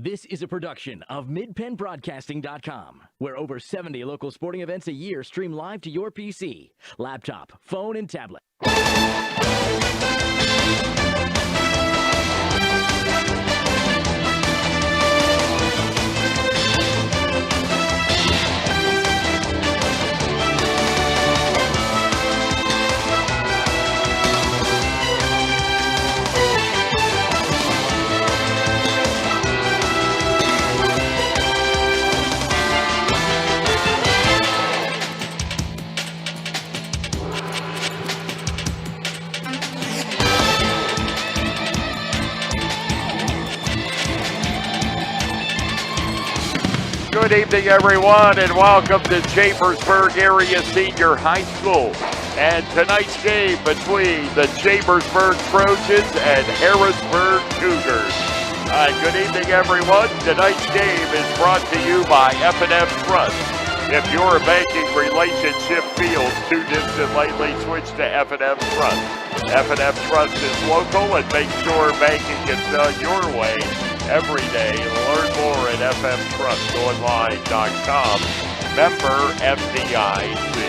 This is a production of MidPennBroadcasting.com, where over 70 local sporting events a year stream live to your PC, laptop, phone, and tablet. Good evening, everyone, and welcome to Chambersburg Area Senior High School. And tonight's game between the Chambersburg Trojans and Harrisburg Cougars. Good evening, everyone. Tonight's game is brought to you by F&F Trust. If your banking relationship feels too distant lately, switch to F&F Trust. F&F Trust is local and makes sure banking gets done your way every day. Learn more at fftrustonline.com. Member FDIC.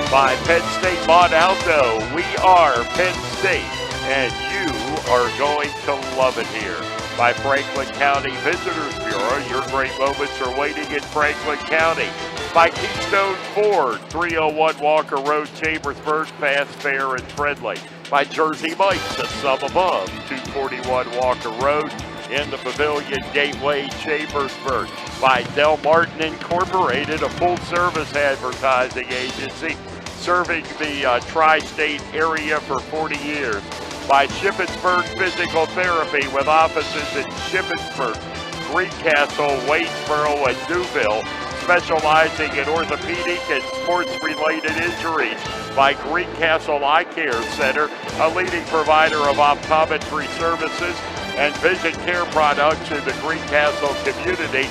By Penn State Mont Alto, we are Penn State, and you are going to love it here. By Franklin County Visitors Bureau, your great moments are waiting in Franklin County. By Keystone Ford, 301 Walker Road, Chambersburg, fast, fair, and friendly. By Jersey Mike's, a sum above, 241 Walker Road, in the Pavilion Gateway, Chambersburg. By Del Martin Incorporated, a full-service advertising agency serving the tri-state area for 40 years. By Shippensburg Physical Therapy, with offices in Shippensburg, Greencastle, Waynesboro, and Newville, specializing in orthopedic and sports-related injuries. By Greencastle Eye Care Center, a leading provider of optometry services and vision care products in the Greencastle community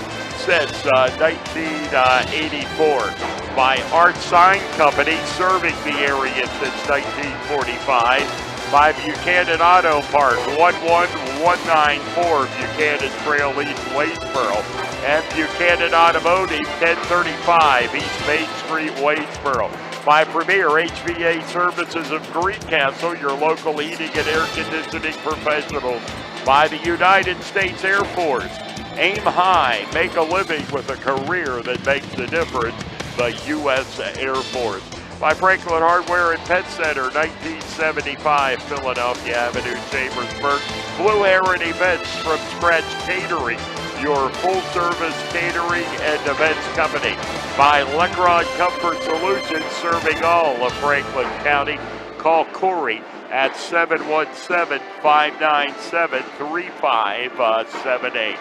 since 1984. By Art Sign Company, serving the area since 1945. By Buchanan Auto Parts, 11194 Buchanan Trail East, Wadesboro. And Buchanan Automotive, 1035 East Main Street, Wadesboro. By Premier HVA Services of Greencastle, your local heating and air conditioning professionals. By the United States Air Force, aim high, make a living with a career that makes a difference, the U.S. Air Force. By Franklin Hardware and Pet Center, 1975 Philadelphia Avenue, Chambersburg. Blue Heron Events from Scratch Catering, your full-service catering and events company. By Lecron Comfort Solutions, serving all of Franklin County. Call Corey at 717-597-3578.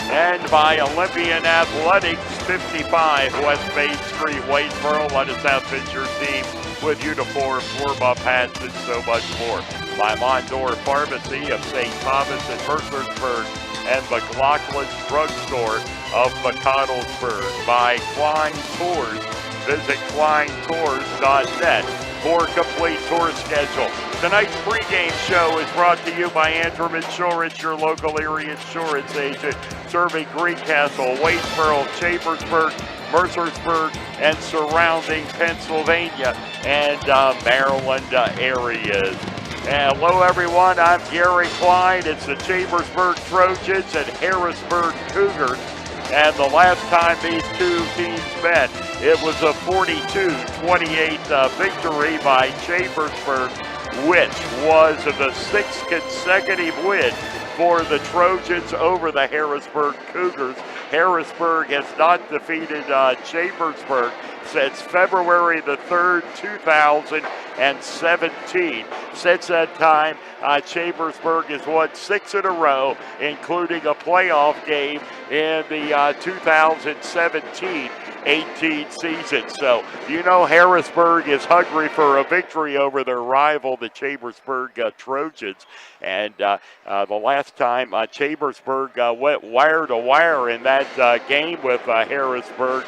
And by Olympian Athletics, 55 West Main Street, Wadesboro. Let us outfit your team with uniforms, warm-up hats, and so much more. By Mondor Pharmacy of St. Thomas and Mercersburg and McLaughlin's Drugstore of McConnellsburg. By Klein Tours. Visit kleintours.net for a complete tour schedule. Tonight's pregame show is brought to you by Antrim Insurance, your local area insurance agent, serving Greencastle, Wadesboro, Chambersburg, Mercersburg, and surrounding Pennsylvania and Maryland areas. Hello, everyone. I'm Gary Klein. It's the Chambersburg Trojans and Harrisburg Cougars. And the last time these two teams met, it was a 42-28 victory by Chambersburg, which was the sixth consecutive win for the Trojans over the Harrisburg Cougars. Harrisburg has not defeated Chambersburg since February the 3rd, 2017. Since that time, Chambersburg has won 6 in a row, including a playoff game in the 2017-18 season. So, you know, Harrisburg is hungry for a victory over their rival, the Chambersburg Trojans. And the last time Chambersburg went wire to wire in that game with Harrisburg,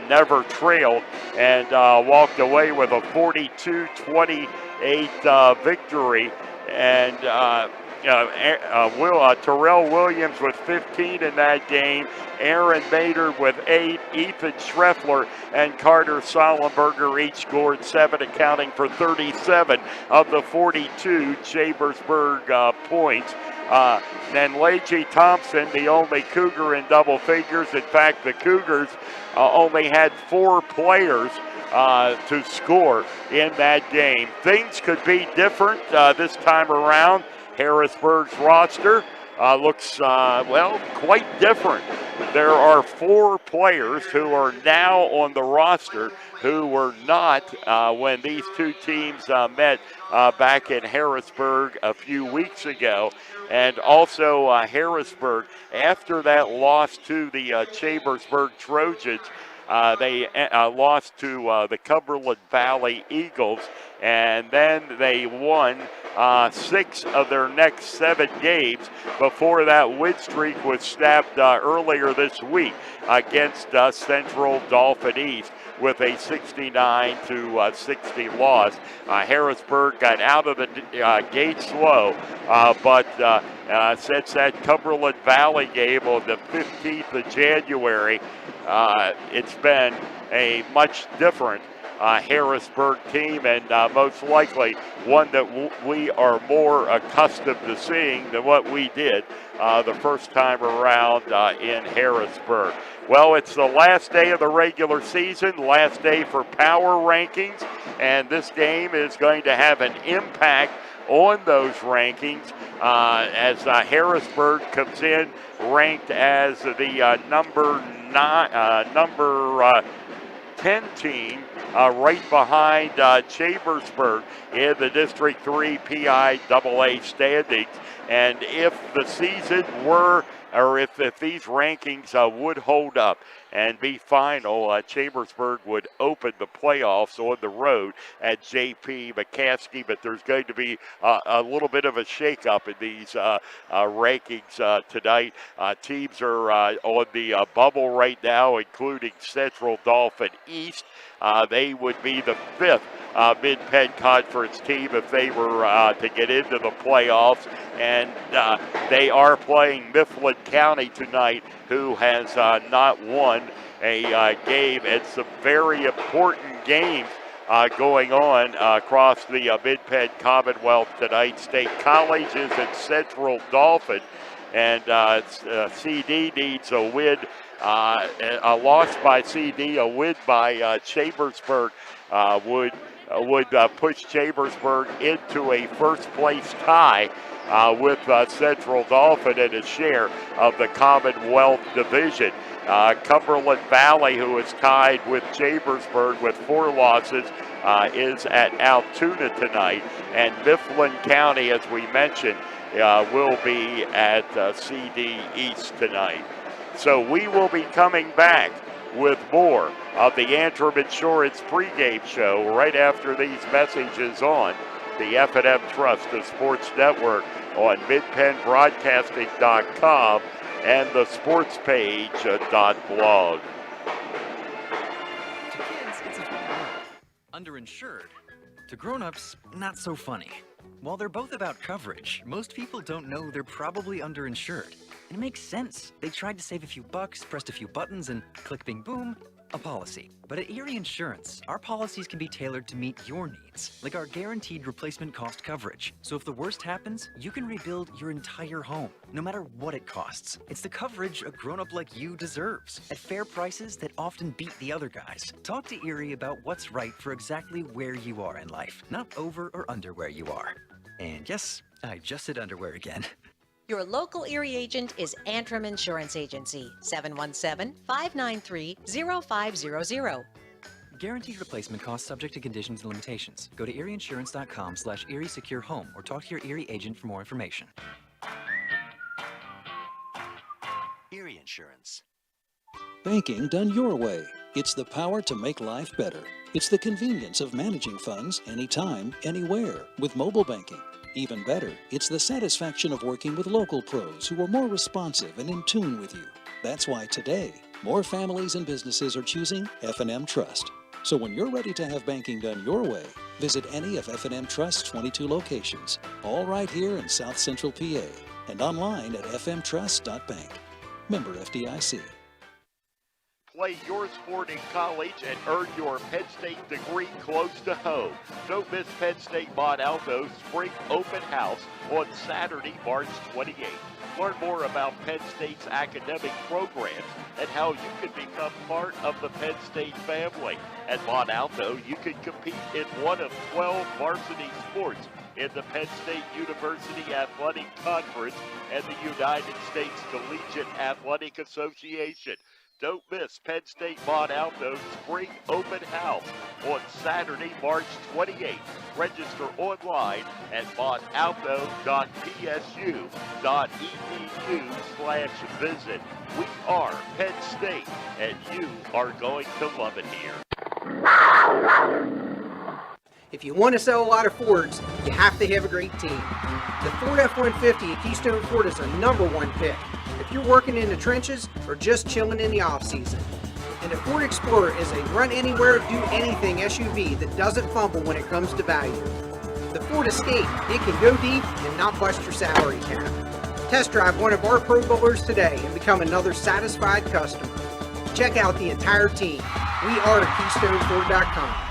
never trailed and walked away with a 42-28 victory. And Terrell Williams with 15 in that game, Aaron Maynard with 8, Ethan Schreffler and Carter Sollenberger each scored 7, accounting for 37 of the 42 Chambersburg points. Then Leji Thompson, the only Cougar in double figures. In fact, the Cougars only had 4 players to score in that game. Things could be different this time around. Harrisburg's roster looks, quite different. There are 4 players who are now on the roster who were not when these two teams met back in Harrisburg a few weeks ago. And also Harrisburg, after that loss to the Chambersburg Trojans, they lost to the Cumberland Valley Eagles, and then they won 6 of their next 7 games before that win streak was snapped earlier this week against Central Dauphin East with a 69-60 loss. Harrisburg got out of the gate slow, but since that Cumberland Valley game on the 15th of January, it's been a much different Harrisburg team, and most likely one that we are more accustomed to seeing than what we did the first time around in Harrisburg. Well, it's the last day of the regular season, last day for power rankings, and this game is going to have an impact on those rankings as Harrisburg comes in ranked as the number 10 team, right behind Chambersburg in the District 3 PIAA standings. And if the season were, or if these rankings would hold up, and be final. Chambersburg would open the playoffs on the road at J.P. McCaskey, but there's going to be a little bit of a shakeup in these rankings tonight. Teams are on the bubble right now, including Central Dauphin East. They would be the fifth Mid-Penn Conference team if they were to get into the playoffs. And they are playing Mifflin County tonight, who has not won a game. And some very important games going on across the Mid-Penn Commonwealth tonight. State College is at Central Dauphin, and CD needs a win. A loss by CD, a win by Chambersburg would push Chambersburg into a first-place tie with Central Dauphin and a share of the Commonwealth Division. Cumberland Valley, who is tied with Chambersburg with 4 losses, is at Altoona tonight. And Mifflin County, as we mentioned, will be at CD East tonight. So we will be coming back with more of the Antrim Insurance pregame show right after these messages on the F&M Trust, the Sports Network, on midpennbroadcasting.com and the sports page .blog. To kids, it's a funny world. Underinsured. To grown-ups, not so funny. While they're both about coverage, most people don't know they're probably underinsured. And it makes sense. They tried to save a few bucks, pressed a few buttons, and click, bing, boom, a policy. But at Erie Insurance, our policies can be tailored to meet your needs, like our guaranteed replacement cost coverage. So if the worst happens, you can rebuild your entire home, no matter what it costs. It's the coverage a grown-up like you deserves, at fair prices that often beat the other guys. Talk to Erie about what's right for exactly where you are in life, not over or under where you are. And yes, I just said underwear again. Your local Erie agent is Antrim Insurance Agency, 717-593-0500. Guaranteed replacement costs subject to conditions and limitations. Go to erieinsurance.com/Erie Secure Home or talk to your Erie agent for more information. Erie Insurance. Banking done your way. It's the power to make life better. It's the convenience of managing funds anytime, anywhere with mobile banking. Even better, it's the satisfaction of working with local pros who are more responsive and in tune with you. That's why today, more families and businesses are choosing F&M Trust. So when you're ready to have banking done your way, visit any of F&M Trust's 22 locations, all right here in South Central PA, and online at fmtrust.bank. Member FDIC. Play your sport in college and earn your Penn State degree close to home. Don't miss Penn State Mont Alto's Spring Open House on Saturday, March 28th. Learn more about Penn State's academic programs and how you can become part of the Penn State family. At Mont Alto, you can compete in one of 12 varsity sports in the Penn State University Athletic Conference and the United States Collegiate Athletic Association. Don't miss Penn State Mont Alto's Spring Open House on Saturday, March 28th. Register online at montalto.psu.edu/visit. We are Penn State, and you are going to love it here. If you want to sell a lot of Fords, you have to have a great team. The Ford F-150 at Keystone Ford is a #1 pick if you're working in the trenches or just chilling in the off-season. And the Ford Explorer is a run-anywhere, do-anything SUV that doesn't fumble when it comes to value. The Ford Escape, it can go deep and not bust your salary cap. Test drive one of our Pro Bowlers today and become another satisfied customer. Check out the entire team. We are KeystoneFord.com.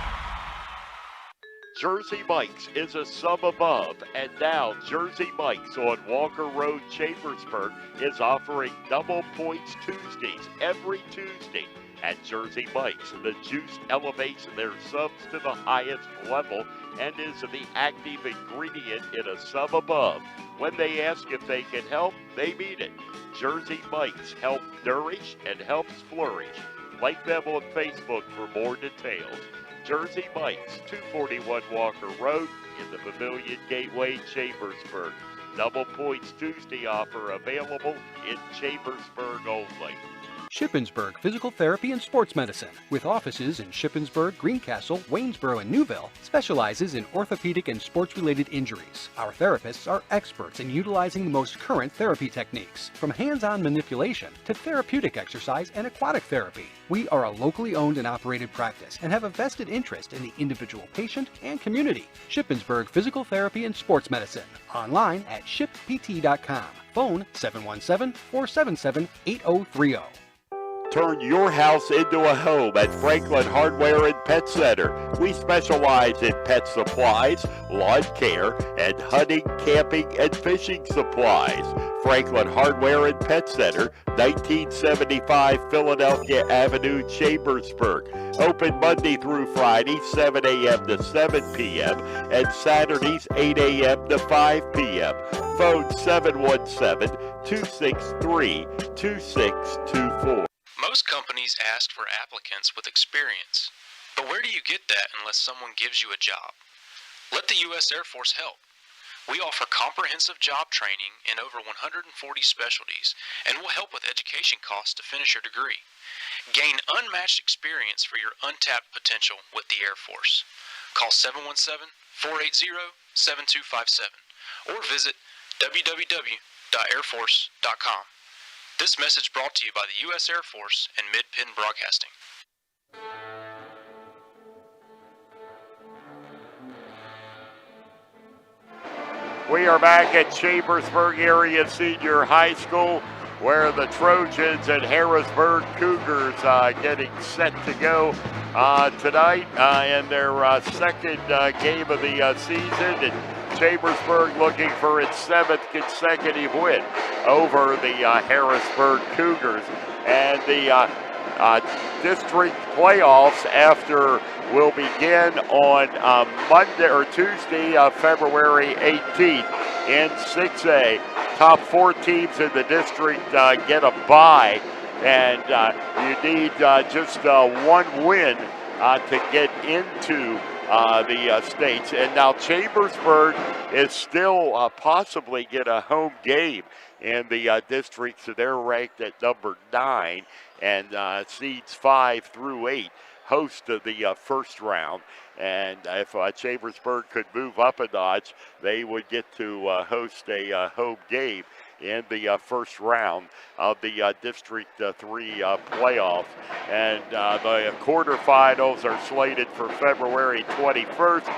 Jersey Mike's is a sum above, and now Jersey Mike's on Walker Road, Chambersburg is offering double points Tuesdays every Tuesday. At Jersey Mike's, the juice elevates their subs to the highest level and is the active ingredient in a sum above. When they ask if they can help, they mean it. Jersey Mike's help nourish and helps flourish. Like them on Facebook for more details. Jersey Mike's, 241 Walker Road in the Pavilion Gateway, Chambersburg. Double Points Tuesday offer available in Chambersburg only. Shippensburg Physical Therapy and Sports Medicine, with offices in Shippensburg, Greencastle, Waynesboro, and Newville, specializes in orthopedic and sports-related injuries. Our therapists are experts in utilizing the most current therapy techniques, from hands-on manipulation to therapeutic exercise and aquatic therapy. We are a locally owned and operated practice and have a vested interest in the individual patient and community. Shippensburg Physical Therapy and Sports Medicine. Online at shippt.com. Phone 717-477-8030. Turn your house into a home at Franklin Hardware and Pet Center. We specialize in pet supplies, lawn care, and hunting, camping, and fishing supplies. Franklin Hardware and Pet Center, 1975 Philadelphia Avenue, Chambersburg. Open Monday through Friday, 7 a.m. to 7 p.m. and Saturdays, 8 a.m. to 5 p.m. Phone 717-263-2624. Most companies ask for applicants with experience, but where do you get that unless someone gives you a job? Let the U.S. Air Force help. We offer comprehensive job training in over 140 specialties, and we'll help with education costs to finish your degree. Gain unmatched experience for your untapped potential with the Air Force. Call 717-480-7257 or visit www.airforce.com. This message brought to you by the U.S. Air Force and Mid-Penn Broadcasting. We are back at Chambersburg Area Senior High School, where the Trojans and Harrisburg Cougars getting set to go tonight in their second game of the season. And Chambersburg looking for its 7th consecutive win over the Harrisburg Cougars. And the district playoffs will begin on Monday or Tuesday, February 18th in 6A. Top 4 teams in the district get a bye, and you need just one win to get into the states. And now Chambersburg is still possibly get a home game in the district, so they're ranked at number 9, and seeds 5 through 8 host the first round. And if Chambersburg could move up a notch, they would get to host a home game in the first round of the District 3 playoffs. And the quarterfinals are slated for February 21st,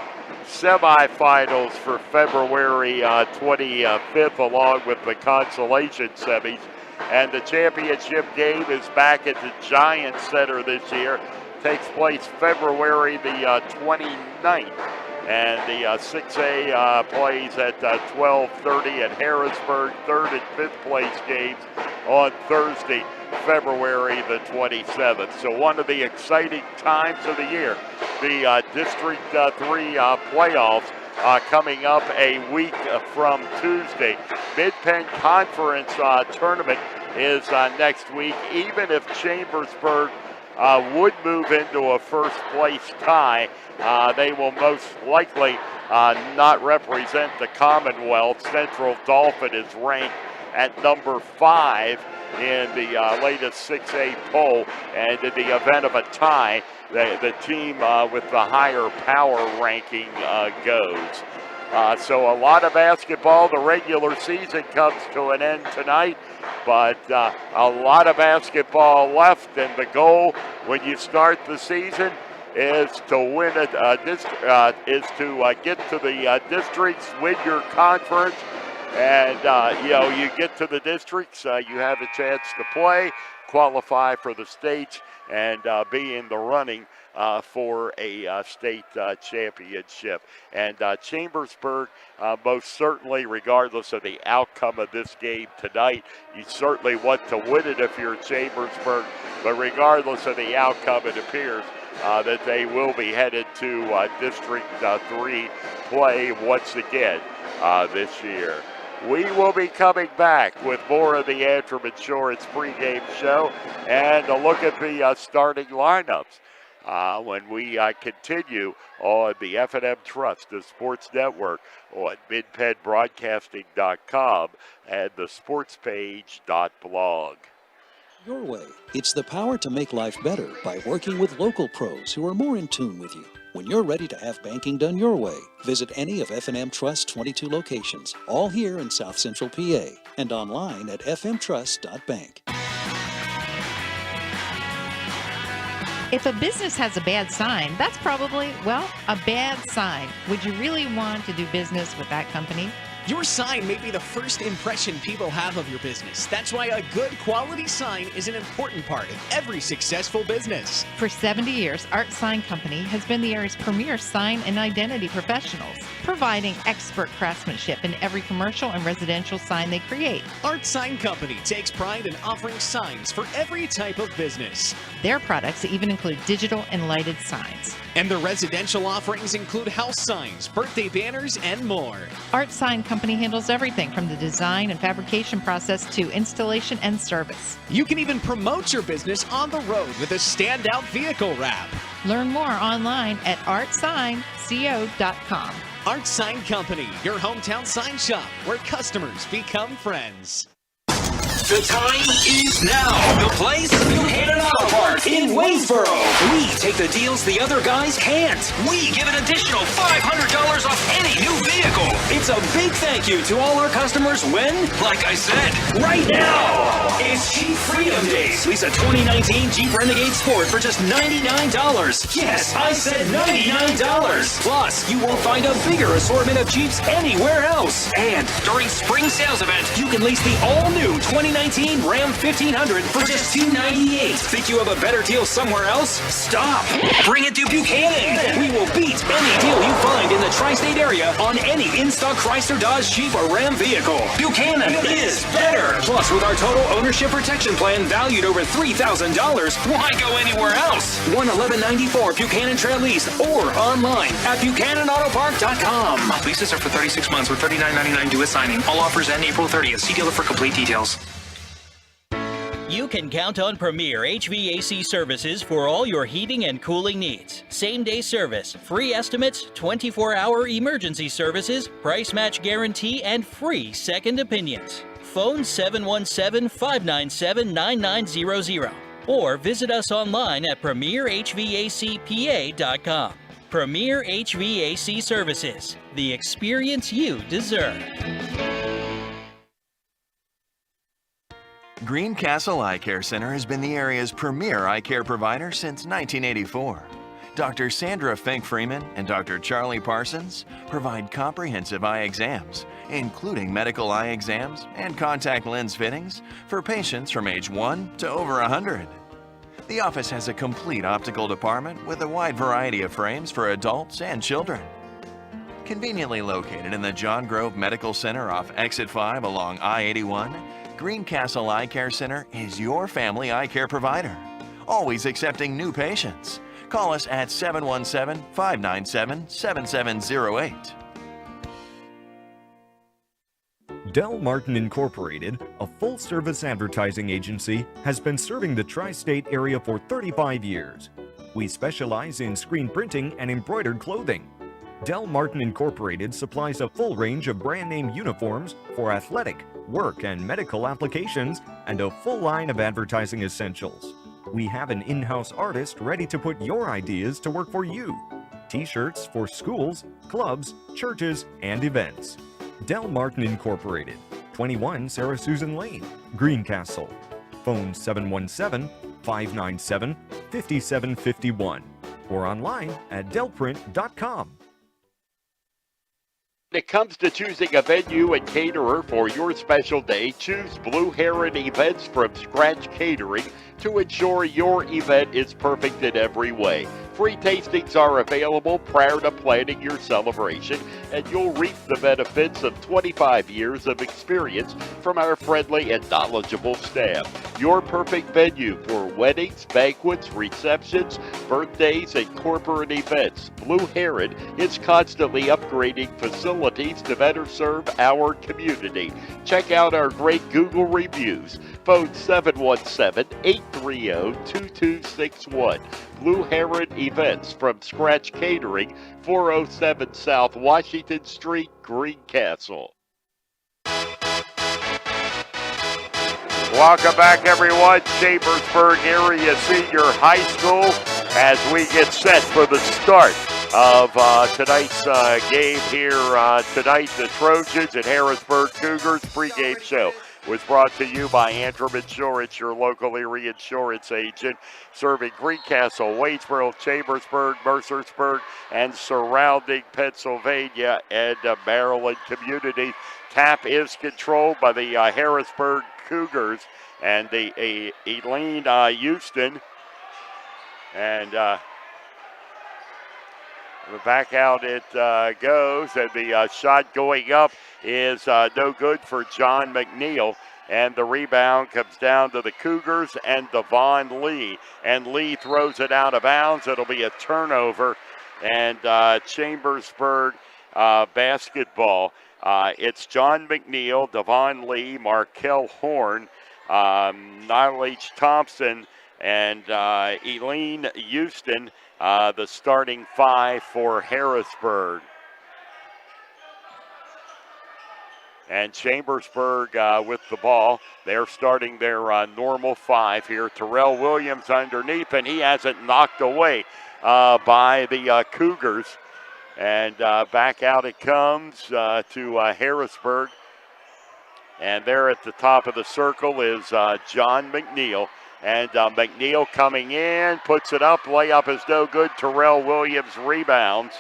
semifinals for February 25th, along with the consolation semis. And the championship game is back at the Giants Center this year. Takes place February the 29th. And the 6A plays at 12:30 at Harrisburg. 3rd and 5th place games on Thursday, February the 27th. So one of the exciting times of the year, the District 3 playoffs coming up a week from Tuesday. Mid-Penn Conference tournament is next week. Even if Chambersburg would move into a first place tie, they will most likely not represent the Commonwealth. Central Dauphin is ranked at number 5 in the latest 6A poll, and in the event of a tie, the team with the higher power ranking goes. So a lot of basketball. The regular season comes to an end tonight, but a lot of basketball left, and the goal when you start the season is to win get to the districts, win your conference, and you get to the districts, you have a chance to play, qualify for the states, and be in the running for a state championship. And Chambersburg, most certainly, regardless of the outcome of this game tonight, you certainly want to win it if you're Chambersburg, but regardless of the outcome, it appears that they will be headed to District 3 play once again this year. We will be coming back with more of the Antrim Insurance pregame show and a look at the starting lineups when we continue on the F&M Trust, the Sports Network, on midpennbroadcasting.com and the sportspage.blog. your way. It's the power to make life better by working with local pros who are more in tune with you. When you're ready to have banking done your way, visit any of F&M Trust's 22 locations, all here in South Central PA, and online at fmtrust.bank. If a business has a bad sign, that's probably, well, a bad sign. Would you really want to do business with that company? Your sign may be the first impression people have of your business. That's why a good quality sign is an important part of every successful business. For 70 years, Art Sign Company has been the area's premier sign and identity professionals, providing expert craftsmanship in every commercial and residential sign they create. Art Sign Company takes pride in offering signs for every type of business. Their products even include digital and lighted signs. And the residential offerings include house signs, birthday banners, and more. Art Sign Company handles everything from the design and fabrication process to installation and service. You can even promote your business on the road with a standout vehicle wrap. Learn more online at artsignco.com. Art Sign Company, your hometown sign shop where customers become friends. The time is now. The place, Buchanan Auto Park in Waynesboro. We take the deals the other guys can't. We give an additional $500 off any new vehicle. It's a big thank you to all our customers when, like I said, right now, it's Jeep Freedom Days. Lease a 2019 Jeep Renegade Sport for just $99. Yes, I said $99. Plus, you won't find a bigger assortment of Jeeps anywhere else. And during spring sales event, you can lease the all-new 2019 Ram 1500 for just $298. Think you have a better deal somewhere else? Stop! Bring it to Buchanan! We will beat any deal you find in the tri-state area on any in-stock Chrysler, Dodge, Jeep, or Ram vehicle. Buchanan is better! Plus, with our total ownership protection plan valued over $3,000, why go anywhere else? 11194 Buchanan Trail East or online at BuchananAutoPark.com. Leases are for 36 months with $39.99 due at signing. All offers end April 30th. See dealer for complete details. You can count on Premier HVAC services for all your heating and cooling needs. Same-day service, free estimates, 24-hour emergency services, price match guarantee, and free second opinions. Phone 717-597-9900 or visit us online at premierhvacpa.com. Premier HVAC Services, the experience you deserve. Greencastle Eye Care Center has been the area's premier eye care provider since 1984. Dr. Sandra Fink-Freeman and Dr. Charlie Parsons provide comprehensive eye exams, including medical eye exams and contact lens fittings for patients from age 1 to over 100. The office has a complete optical department with a wide variety of frames for adults and children. Conveniently located in the John Grove Medical Center off Exit 5 along I-81, Greencastle Eye Care Center is your family eye care provider, always accepting new patients. Call us at 717-597-7708. Del Martin Incorporated, a full-service advertising agency, has been serving the tri-state area for 35 years. We specialize in screen printing and embroidered clothing. Del Martin Incorporated supplies a full range of brand-name uniforms for athletic, work, and medical applications, and a full line of advertising essentials. We have an in-house artist ready to put your ideas to work for you. T-shirts for schools, clubs, churches, and events. Del Martin Incorporated, 21 Sarah Susan Lane, Greencastle. Phone 717-597-5751 or online at delprint.com. When it comes to choosing a venue and caterer for your special day, choose Blue Heron Events from Scratch Catering to ensure your event is perfect in every way. Free tastings are available prior to planning your celebration, and you'll reap the benefits of 25 years of experience from our friendly and knowledgeable staff. Your perfect venue for weddings, banquets, receptions, birthdays, and corporate events. Blue Heron is constantly upgrading facilities to better serve our community. Check out our great Google reviews. Phone 717-830-2261. Blue Heron Events from Scratch Catering, 407 South Washington Street, Greencastle. Welcome back, everyone. Chambersburg Area Senior High School as we get set for the start of tonight's game here tonight. The Trojans and Harrisburg Cougars pregame show was brought to you by Antrim Insurance, your local area insurance agent, serving Greencastle, Waynesboro, Chambersburg, Mercersburg, and surrounding Pennsylvania and Maryland communities. Tap is controlled by the Harrisburg Cougars and the Elaine Houston. And back out it goes, and the shot going up is no good for John McNeil. And the rebound comes down to the Cougars and Devon Lee. And Lee throws it out of bounds. It'll be a turnover. And Chambersburg basketball. It's John McNeil, Devon Lee, Markel Horn, Niall H. Thompson, and Elaine Houston, the starting five for Harrisburg. And Chambersburg with the ball. They're starting their normal five here. Terrell Williams underneath, and he has it knocked away by the Cougars. And back out it comes to Harrisburg. And there at the top of the circle is John McNeil. And McNeil coming in, puts it up. Layup is no good. Terrell Williams rebounds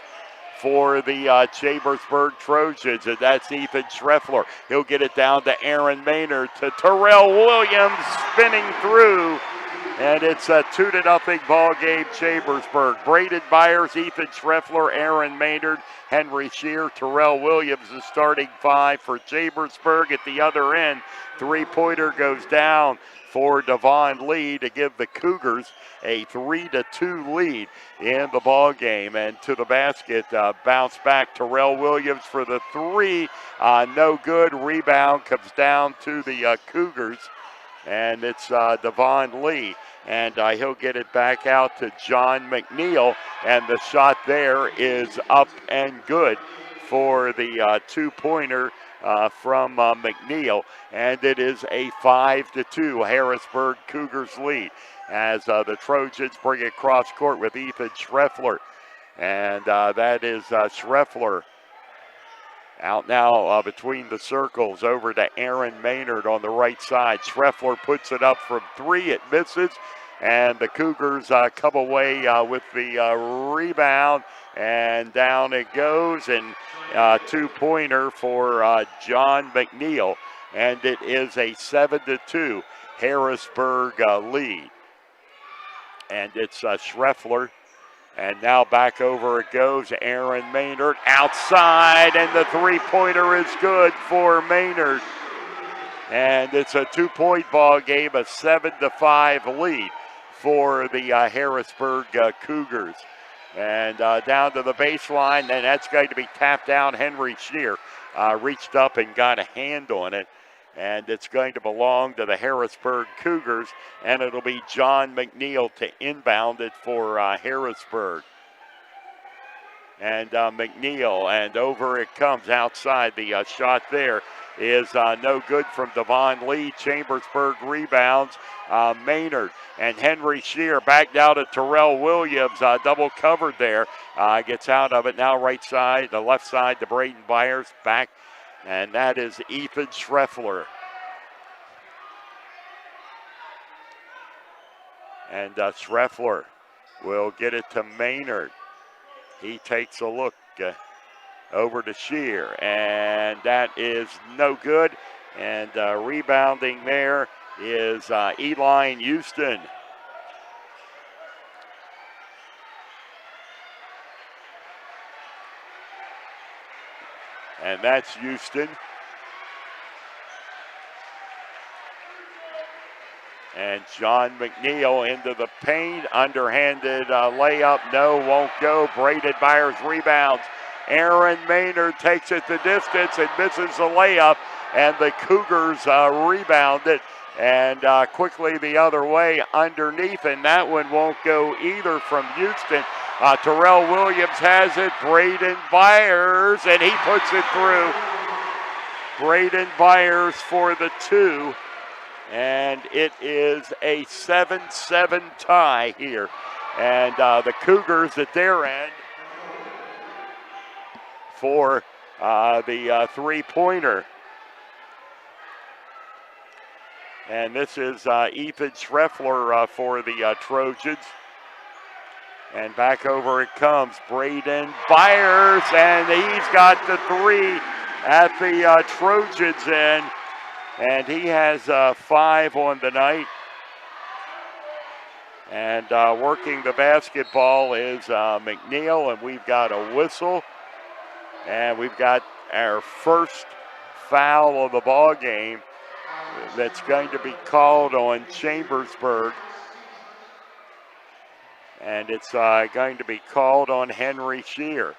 for the Chambersburg Trojans, and that's Ethan Schreffler. He'll get it down to Aaron Maynard, to Terrell Williams spinning through, and it's a 2-0 ball game, Chambersburg. Braden Byers, Ethan Schreffler, Aaron Maynard, Henry Shear, Terrell Williams, the starting five for Chambersburg. At the other end, three-pointer goes down for Devon Lee to give the Cougars a 3-2 lead in the ball game. And to the basket, bounce back. Terrell Williams for the three, no good. Rebound comes down to the Cougars, and it's Devon Lee. And he'll get it back out to John McNeil, and the shot there is up and good for the two-pointer from McNeil, and it is a 5-2 Harrisburg Cougars lead as the Trojans bring it cross court with Ethan Schreffler, and that is Schreffler out now between the circles over to Aaron Maynard on the right side. Schreffler puts it up from three, it misses, and the Cougars come away with the rebound, and down it goes, and two-pointer for John McNeil, and it is a 7-2 Harrisburg lead. And it's Schreffler, and now back over it goes. Aaron Maynard outside, and the three-pointer is good for Maynard. And it's a two-point ball game, a 7-5 lead for the Harrisburg Cougars. And down to the baseline, and that's going to be tapped down. Henry Shear reached up and got a hand on it. And it's going to belong to the Harrisburg Cougars, and it'll be John McNeil to inbound it for Harrisburg. And McNeil, and over it comes outside. The shot there is no good from Devon Lee. Chambersburg rebounds. Maynard and Henry Shear back down to Terrell Williams. Double covered there. Gets out of it now right side, the left side to Braden Byers. Back, and that is Ethan Schreffler. And Schreffler will get it to Maynard. He takes a look over to Shear, and that is no good. And rebounding there is Elaine Houston. And that's Houston. And John McNeil into the paint. Underhanded layup. No, won't go. Braden Byers rebounds. Aaron Maynard takes it the distance and misses the layup. And the Cougars rebound it. And quickly the other way underneath. And that one won't go either from Houston. Terrell Williams has it. Braden Byers. And he puts it through. Braden Byers for the two. And it is a 7-7 tie here. And the Cougars at their end for the three-pointer. And this is Ethan Schreffler for the Trojans. And back over it comes Braden Byers, and he's got the three at the Trojans end. And he has 5 on the night. And working the basketball is McNeil, and we've got a whistle. And we've got our first foul of the ball game that's going to be called on Chambersburg. And it's going to be called on Henry Shear.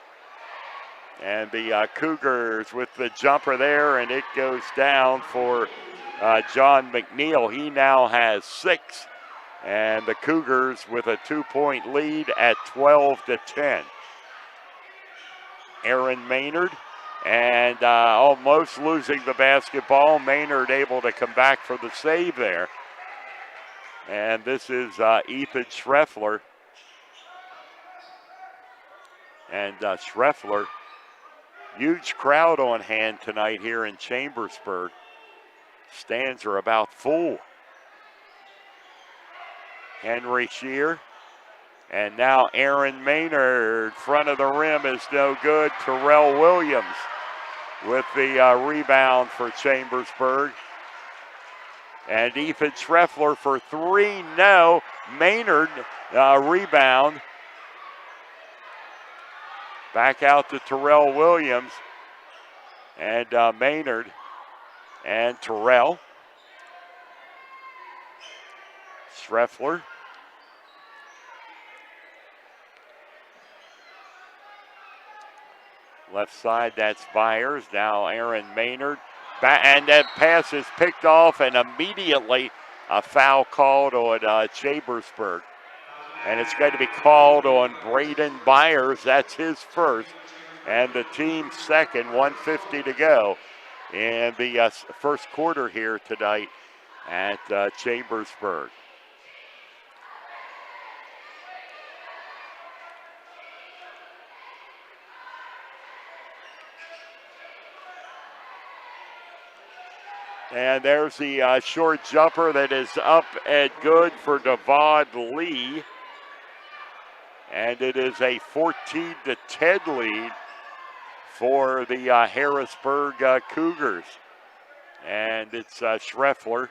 And the Cougars with the jumper there, and it goes down for John McNeil. He now has 6. And the Cougars with a 2-point lead at 12-10. Aaron Maynard, and almost losing the basketball. Maynard able to come back for the save there. And this is Ethan Schreffler. And Schreffler, huge crowd on hand tonight here in Chambersburg. Stands are about full. Henry Shear. And now Aaron Maynard, front of the rim is no good. Terrell Williams with the rebound for Chambersburg. And Ethan Schreffler for 3, no. Maynard rebound. Back out to Terrell Williams. And Maynard and Terrell. Schreffler. Left side, that's Byers. Now Aaron Maynard. And that pass is picked off, and immediately a foul called on Chambersburg. And it's going to be called on Braden Byers. That's his first. And the team's second, 1:50 to go in the first quarter here tonight at Chambersburg. And there's the short jumper that is up and good for Devon Lee. And it is a 14-10 lead for the Harrisburg Cougars. And it's Schreffler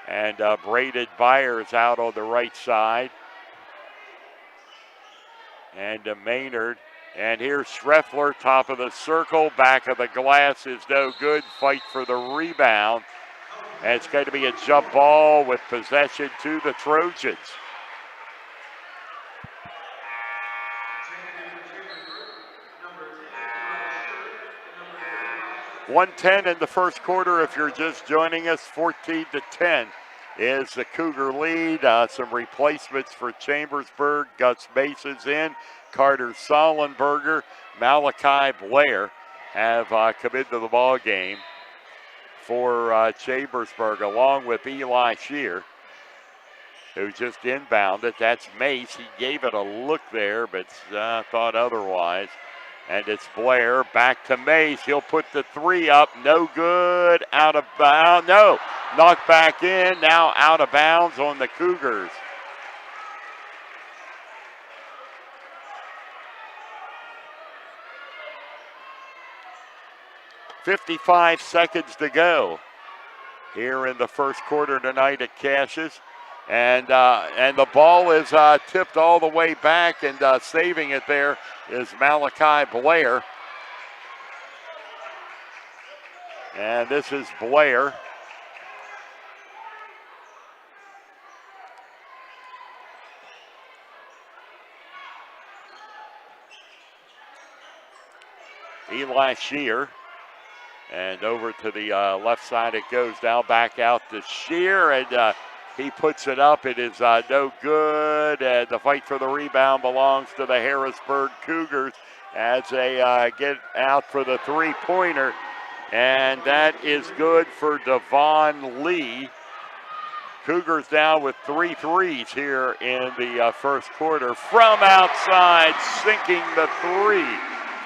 and Braden Byers out on the right side. And Maynard. And here's Schreffler, top of the circle, back of the glass is no good. Fight for the rebound. And it's going to be a jump ball with possession to the Trojans. 1:10 in the first quarter. If you're just joining us, 14-10 is the Cougar lead. Some replacements for Chambersburg. Gus Mason's in. Carter Sollenberger, Malachi Blair have come into the ball game for Chambersburg, along with Eli Shear, who just inbounded. That's Mace. He gave it a look there, but thought otherwise. And it's Blair back to Mace. He'll put the 3 up. No good. Out of bounds. No. Knocked back in. Now out of bounds on the Cougars. .55 seconds to go here in the first quarter tonight at Cassius. And the ball is tipped all the way back, and saving it there is Malachi Blair. And this is Blair. Eli Shear. And over to the left side it goes now, back out to Shear, and he puts it up. It is no good, and the fight for the rebound belongs to the Harrisburg Cougars as they get out for the three-pointer, and that is good for Devon Lee. Cougars down with 3 threes here in the first quarter. From outside, sinking the 3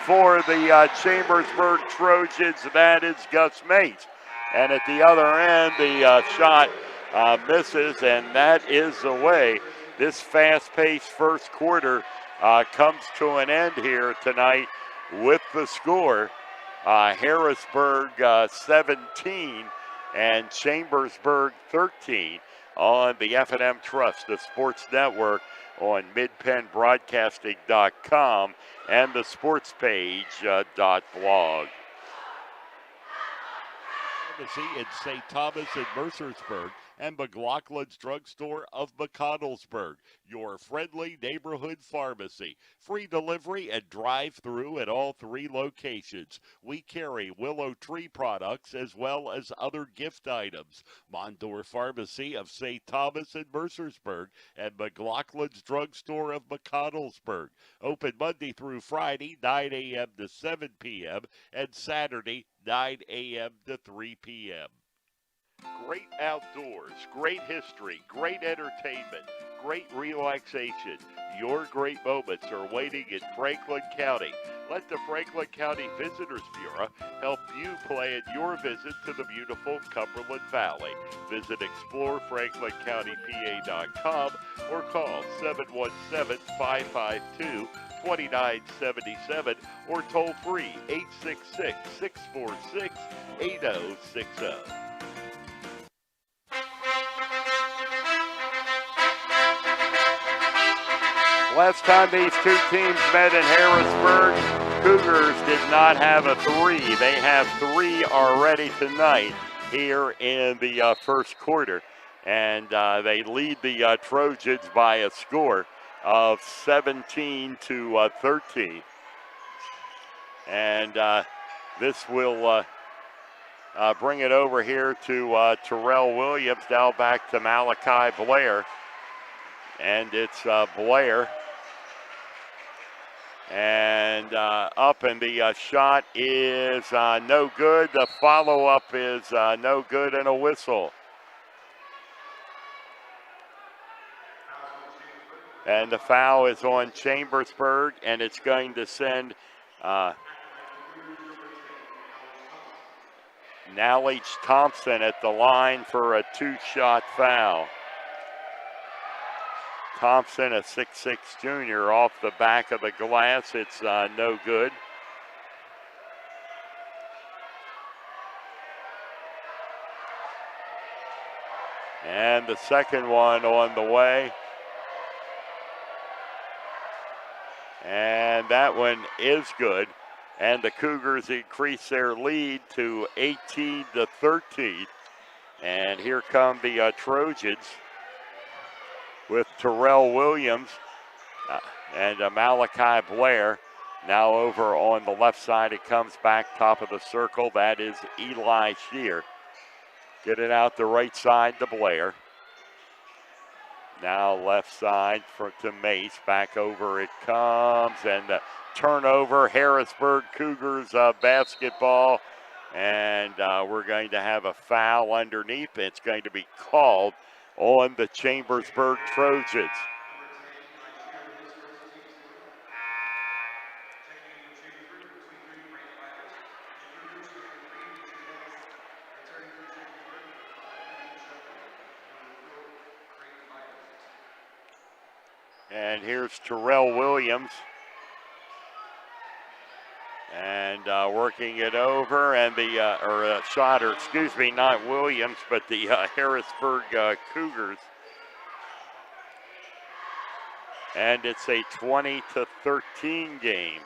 for the Chambersburg Trojans. That is Gus Mates. And at the other end, the shot misses, and that is the way this fast-paced first quarter comes to an end here tonight with the score. Harrisburg 17 and Chambersburg 13 on the F&M Trust, the sports network on midpennbroadcasting.com and the sportspage.blog. In St. Thomas and Mercersburg and McLaughlin's Drugstore of McConnellsburg, your friendly neighborhood pharmacy. Free delivery and drive-through at all 3 locations. We carry Willow Tree products as well as other gift items. Mondor Pharmacy of St. Thomas and Mercersburg and McLaughlin's Drugstore of McConnellsburg. Open Monday through Friday, 9 a.m. to 7 p.m. and Saturday, 9 a.m. to 3 p.m. Great outdoors, great history, great entertainment, great relaxation. Your great moments are waiting in Franklin County. Let the Franklin County Visitors Bureau help you plan your visit to the beautiful Cumberland Valley. Visit explorefranklincountypa.com or call 717-552-2977 or toll free 866-646-8060. Last time these two teams met in Harrisburg, Cougars did not have a 3. They have 3 already tonight here in the first quarter. And they lead the Trojans by a score of 17-13. And this will bring it over here to Terrell Williams, now back to Malachi Blair. And it's Blair. And up, and the shot is no good. The follow-up is no good, and a whistle. And the foul is on Chambersburg, and it's going to send Nally Thompson at the line for a 2-shot foul. Thompson, a 6'6" junior, off the back of the glass. It's no good. And the second one on the way. And that one is good. And the Cougars increase their lead to 18-13. And here come the Trojans with Terrell Williams and Malachi Blair. Now over on the left side, it comes back top of the circle. That is Eli Shear. Get it out the right side to Blair. Now left side to Mace. Back over it comes, and the turnover. Harrisburg Cougars basketball. And we're going to have a foul underneath. It's going to be called on the Chambersburg Trojans. And here's Terrell Williams. And working it over, and the shot, excuse me, not Williams, but the Harrisburg Cougars. And it's a 20-13 game.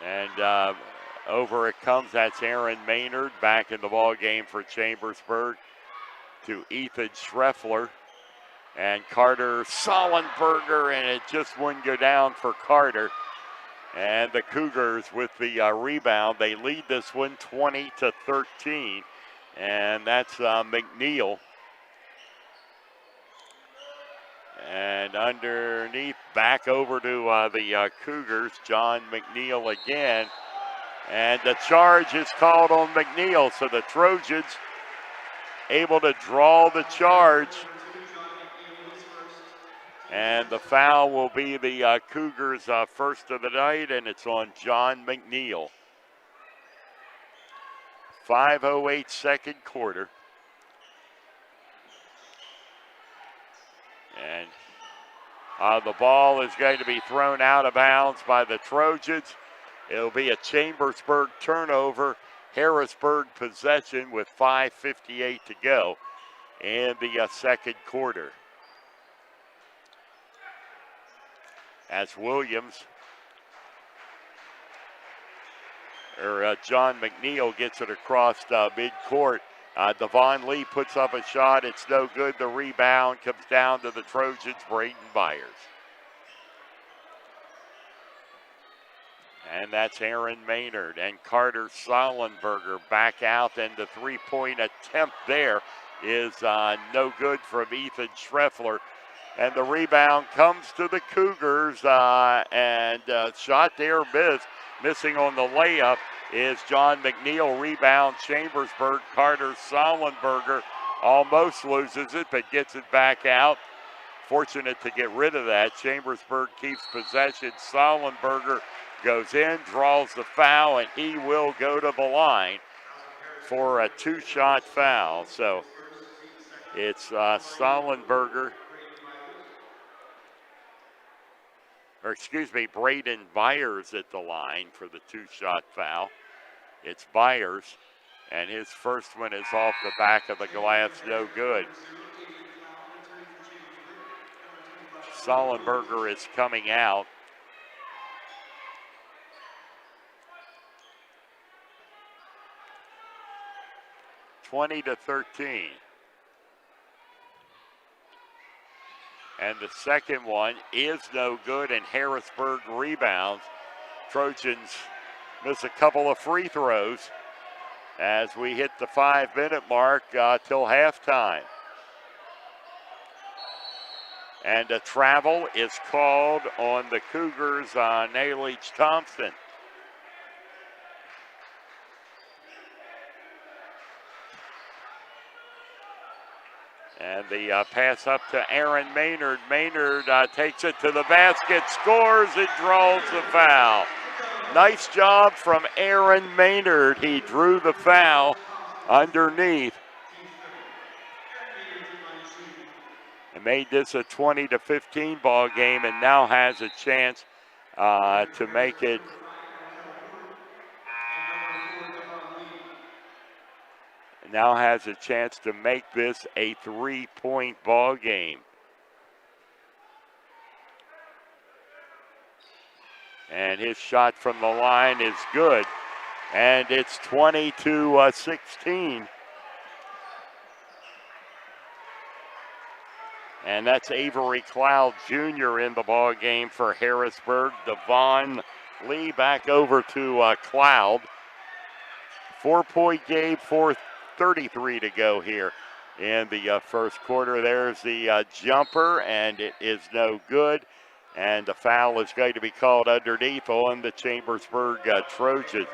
And over it comes. That's Aaron Maynard back in the ball game for Chambersburg to Ethan Schreffler. And Carter Sollenberger, and it just wouldn't go down for Carter. And the Cougars with the rebound. They lead this one 20-13. And that's McNeil. And underneath, back over to the Cougars. John McNeil again. And the charge is called on McNeil, so the Trojans able to draw the charge. And the foul will be the Cougars' first of the night, and it's on John McNeil. 5:08 second quarter. And the ball is going to be thrown out of bounds by the Trojans. It'll be a Chambersburg turnover. Harrisburg possession with 5:58 to go in the second quarter. As Williams, John McNeil gets it across midcourt. Devon Lee puts up a shot. It's no good. The rebound comes down to the Trojans, Braden Byers. And that's Aaron Maynard and Carter Sollenberger back out, and the three-point attempt there is no good from Ethan Schreffler. And the rebound comes to the Cougars, and shot there missed. Missing on the layup is John McNeil. Rebound Chambersburg. Carter Sollenberger almost loses it, but gets it back out. Fortunate to get rid of that. Chambersburg keeps possession. Sollenberger goes in, draws the foul, and he will go to the line for a two-shot foul. So it's Sollenberger, Braden Byers at the line for the two-shot foul. It's Byers, and his first one is off the back of the glass, no good. Sollenberger is coming out. (20-13). And the second one is no good, and Harrisburg rebounds. Trojans miss a couple of free throws as we hit the 5-minute mark till halftime. And a travel is called on the Cougars, Nalich Thompson. And the pass up to Aaron Maynard. Maynard takes it to the basket, scores, and draws the foul. Nice job from Aaron Maynard. He drew the foul underneath and made this a 20-15 ball game, and now has a chance to make it this a 3-point ball game. And his shot from the line is good, and it's 20-16. And that's Avery Cloud Jr. in the ball game for Harrisburg. Devon Lee back over to Cloud. 4-point game, 4:33 to go here in the first quarter. There's the jumper, and it is no good. And the foul is going to be called underneath on the Chambersburg Trojans.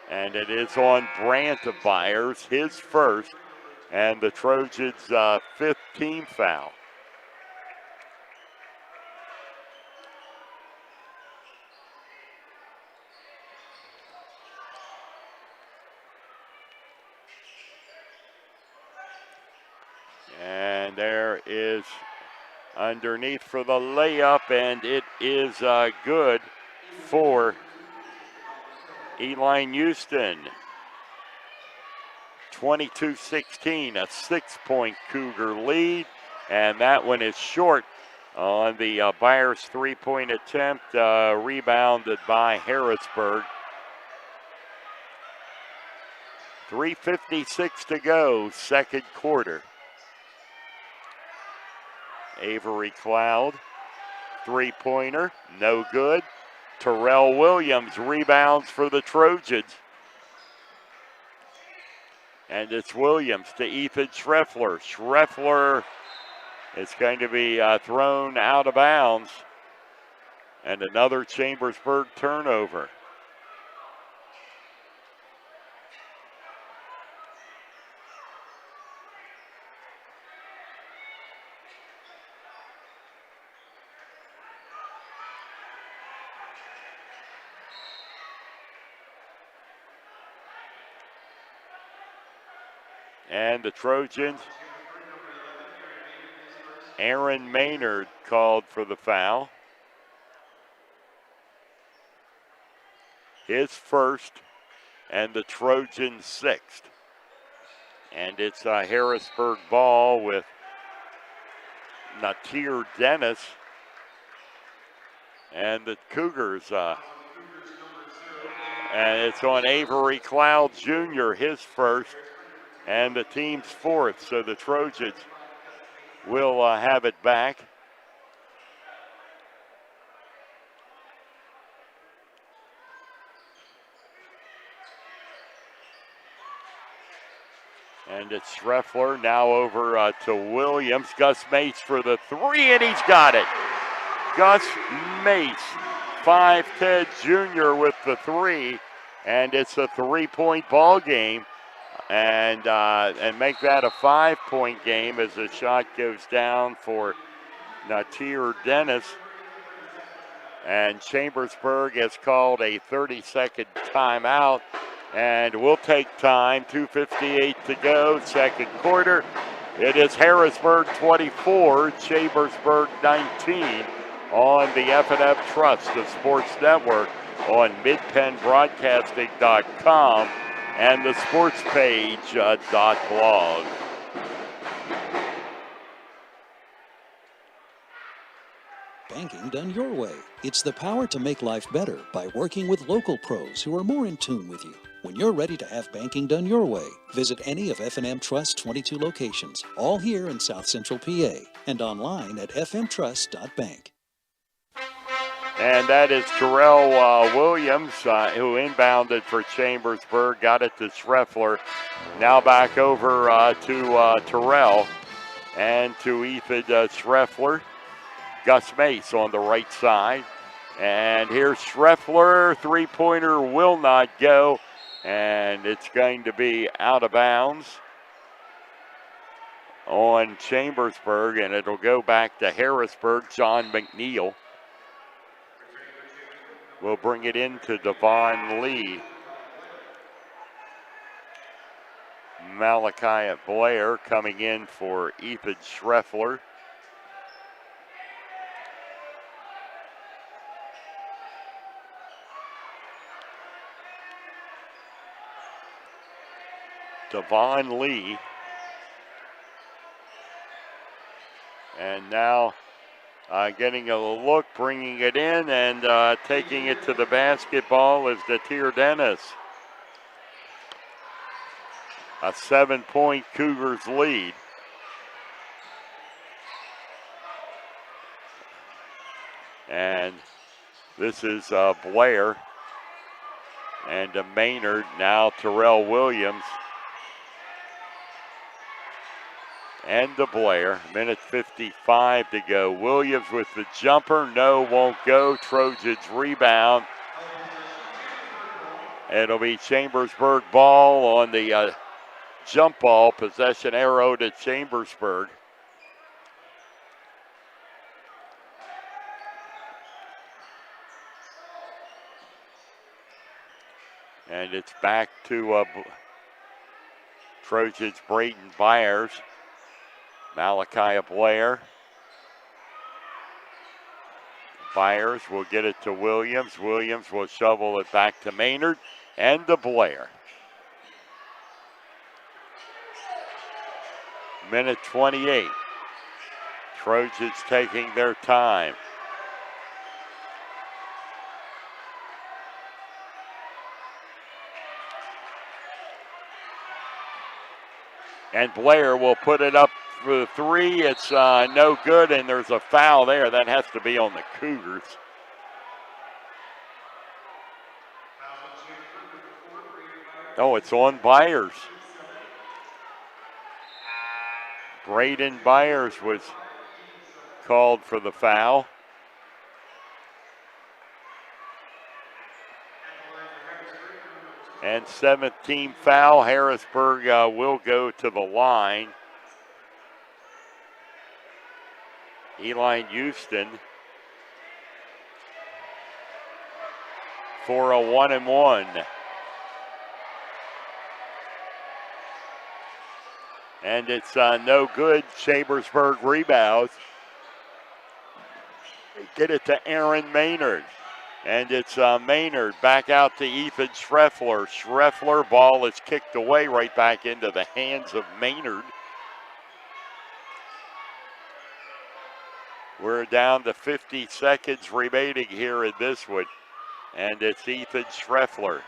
And it is on Brant of Byers, his first, and the Trojans' fifth team foul. And there is underneath for the layup, and it is good for Eli Houston. 22-16, a 6-point Cougar lead, and that one is short on the Byers 3-point attempt, rebounded by Harrisburg. 3:56 to go, second quarter. Avery Cloud, three-pointer, no good. Terrell Williams rebounds for the Trojans. And it's Williams to Ethan Schreffler. Schreffler is going to be thrown out of bounds. And another Chambersburg turnover. And the Trojans, Aaron Maynard called for the foul. His first, and the Trojans' sixth. And it's a Harrisburg ball with Natir Dennis. And the Cougars, and it's on Avery Cloud Jr., his first, and the team's fourth. So the Trojans will have it back. And it's Schreffler now over to Williams. Gus Mace for the three, and he's got it. Gus Mace, 5'10" junior with the three, and it's a 3-point ball game. And make that a 5-point game as the shot goes down for Natir Dennis. And Chambersburg has called a 30-second timeout. And we'll take time, 2:58 to go, second quarter. It is Harrisburg 24, Chambersburg 19 on the F&F Trust of Sports Network on midpennbroadcasting.com and the sports page .blog. Banking done your way. It's the power to make life better by working with local pros who are more in tune with you. When you're ready to have banking done your way, visit any of F&M Trust's 22 locations, all here in South Central PA, and online at fmtrust.bank. And that is Terrell Williams, who inbounded for Chambersburg, got it to Schreffler. Now back over to Terrell and to Ethan Schreffler. Gus Mace on the right side. And here's Schreffler, three-pointer will not go, and it's going to be out of bounds on Chambersburg, and it'll go back to Harrisburg. John McNeil will bring it into Devon Lee. Malachi Blair coming in for Ethan Schreffler. Devon Lee. And now getting a look, bringing it in, and taking it to the basketball is Natir Dennis. A 7-point Cougars lead. And this is Blair and Maynard. Now Terrell Williams. And to Blair, minute 55 to go. Williams with the jumper, no, won't go. Trojans rebound. It'll be Chambersburg ball on the jump ball, possession arrow to Chambersburg. And it's back to Trojans Braden Byers. Malachi Blair. Byers will get it to Williams. Williams will shovel it back to Maynard and to Blair. Minute 28. Trojans taking their time. And Blair will put it up for the three. It's no good, and there's a foul there. That has to be on the Cougars. Oh, it's on Byers. Braden Byers was called for the foul. And 7th team foul. Harrisburg will go to the line. Eli Houston for a 1-and-1. And it's no good. Chambersburg rebounds. Get it to Aaron Maynard. And it's Maynard back out to Ethan Schreffler. Schreffler, ball is kicked away right back into the hands of Maynard. We're down to 50 seconds remaining here in this one. And it's Ethan Schreffler.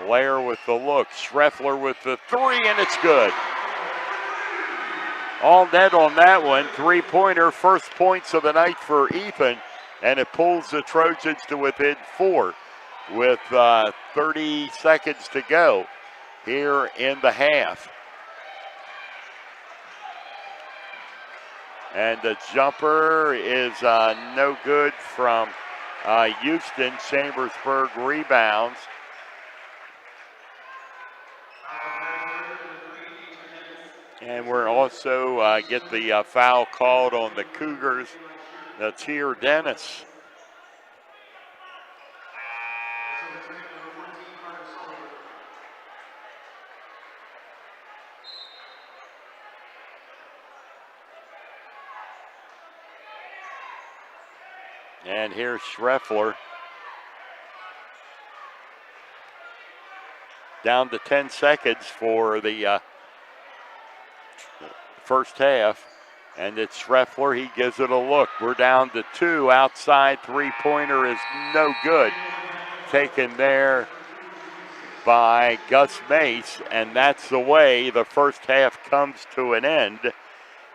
Blair with the look. Schreffler with the three, and it's good. All net on that one. Three-pointer, first points of the night for Ethan. And it pulls the Trojans to within 4 with 30 seconds to go here in the half. And the jumper is no good from Houston. Chambersburg rebounds. And we're also get the foul called on the Cougars. That's here, Dennis. And here's Schreffler. Down to 10 seconds for the first half. And it's Schreffler. He gives it a look. We're down to 2. Outside three-pointer is no good. Taken there by Gus Mace. And that's the way the first half comes to an end.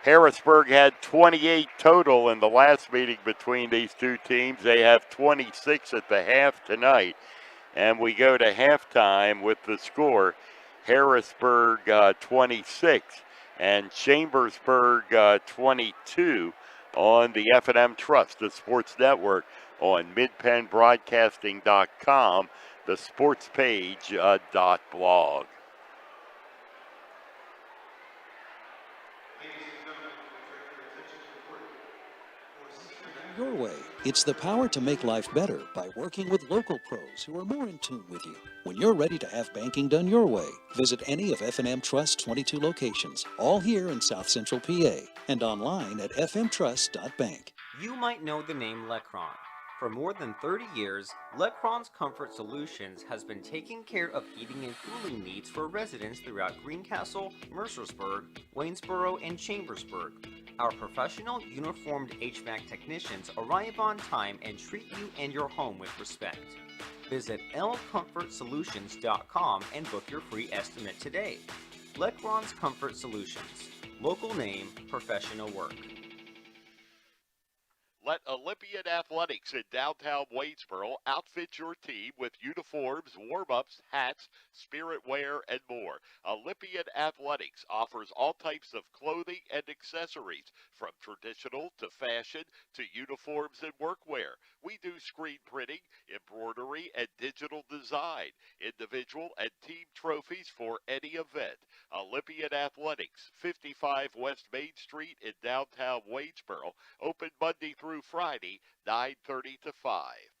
Harrisburg had 28 total in the last meeting between these two teams. They have 26 at the half tonight. And we go to halftime with the score. Harrisburg 26 and Chambersburg 22 on the F&M Trust, the sports network on midpennbroadcasting.com, the sports page .blog. Your way. It's the power to make life better by working with local pros who are more in tune with you. When you're ready to have banking done your way, visit any of F&M Trust's 22 locations, all here in South Central PA, and online at fmtrust.bank. You might know the name Lecron. For more than 30 years, Lecron's Comfort Solutions has been taking care of heating and cooling needs for residents throughout Greencastle, Mercersburg, Waynesboro, and Chambersburg. Our professional, uniformed HVAC technicians arrive on time and treat you and your home with respect. Visit lcomfortsolutions.com and book your free estimate today. Lecron's Comfort Solutions. Local name, professional work. Let Olympian Athletics in downtown Waynesboro outfit your team with uniforms, warm-ups, hats, spirit wear, and more. Olympian Athletics offers all types of clothing and accessories, from traditional to fashion to uniforms and workwear. We do screen printing, embroidery, and digital design, individual and team trophies for any event. Olympian Athletics, 55 West Main Street in downtown Waynesboro, open Monday through Friday, 9:30 to 5.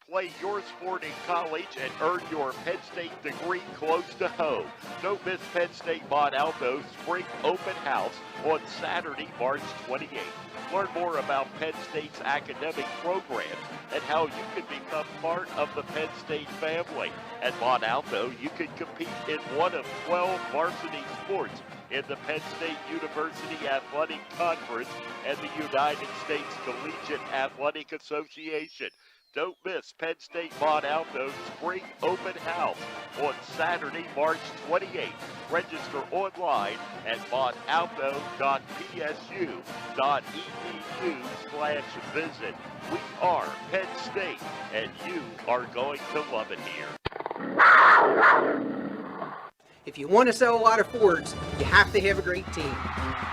Play your sport in college and earn your Penn State degree close to home. Don't miss Penn State Mont Alto Spring Open House on Saturday, March 28th. Learn more about Penn State's academic programs and how you can become part of the Penn State family. At Mont Alto, you can compete in one of 12 varsity sports in the Penn State University Athletic Conference and the United States Collegiate Athletic Association. Don't miss Penn State Mont Alto Spring Open House on Saturday, March 28th. Register online at montalto.psu.edu/visit. We are Penn State, and you are going to love it here. If you want to sell a lot of Fords, you have to have a great team.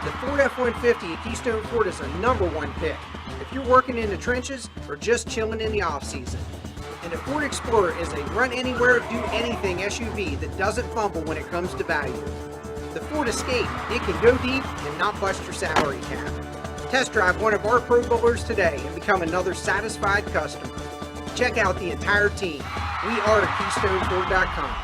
The Ford F-150 at Keystone Ford is a #1 pick if you're working in the trenches or just chilling in the off-season. And the Ford Explorer is a run-anywhere, do-anything SUV that doesn't fumble when it comes to value. The Ford Escape, it can go deep and not bust your salary cap. Test drive one of our Pro Bowlers today and become another satisfied customer. Check out the entire team. We are KeystoneFord.com.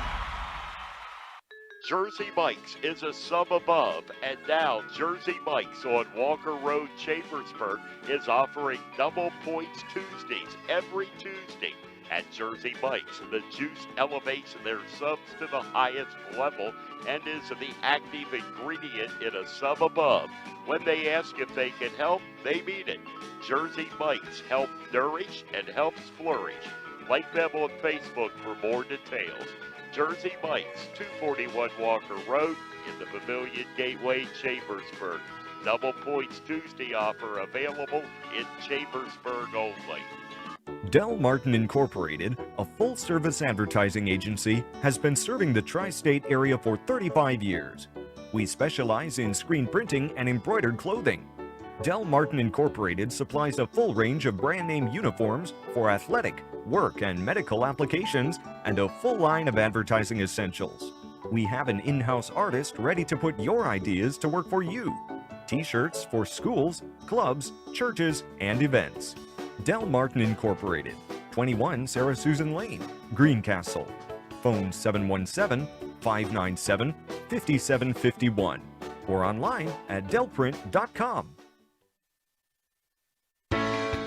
Jersey Mike's is a sum above, and now Jersey Mike's on Walker Road, Chambersburg is offering double points Tuesdays every Tuesday. At Jersey Mike's, the juice elevates their subs to the highest level and is the active ingredient in a sum above. When they ask if they can help, they mean it. Jersey Mike's help nourish and helps flourish. Like them on Facebook for more details. Jersey Mike's, 241 Walker Road in the Pavilion Gateway, Chambersburg. Double points Tuesday offer available in Chambersburg only. Del Martin Incorporated, a full-service advertising agency, has been serving the tri-state area for 35 years. We specialize in screen printing and embroidered clothing. Del Martin Incorporated supplies a full range of brand-name uniforms for athletic, work, and medical applications, and a full line of advertising essentials. We have an in-house artist ready to put your ideas to work for you. T-shirts for schools, clubs, churches, and events. Del Martin Incorporated, 21 Sarah Susan Lane, Greencastle. Phone 717-597-5751 or online at delprint.com.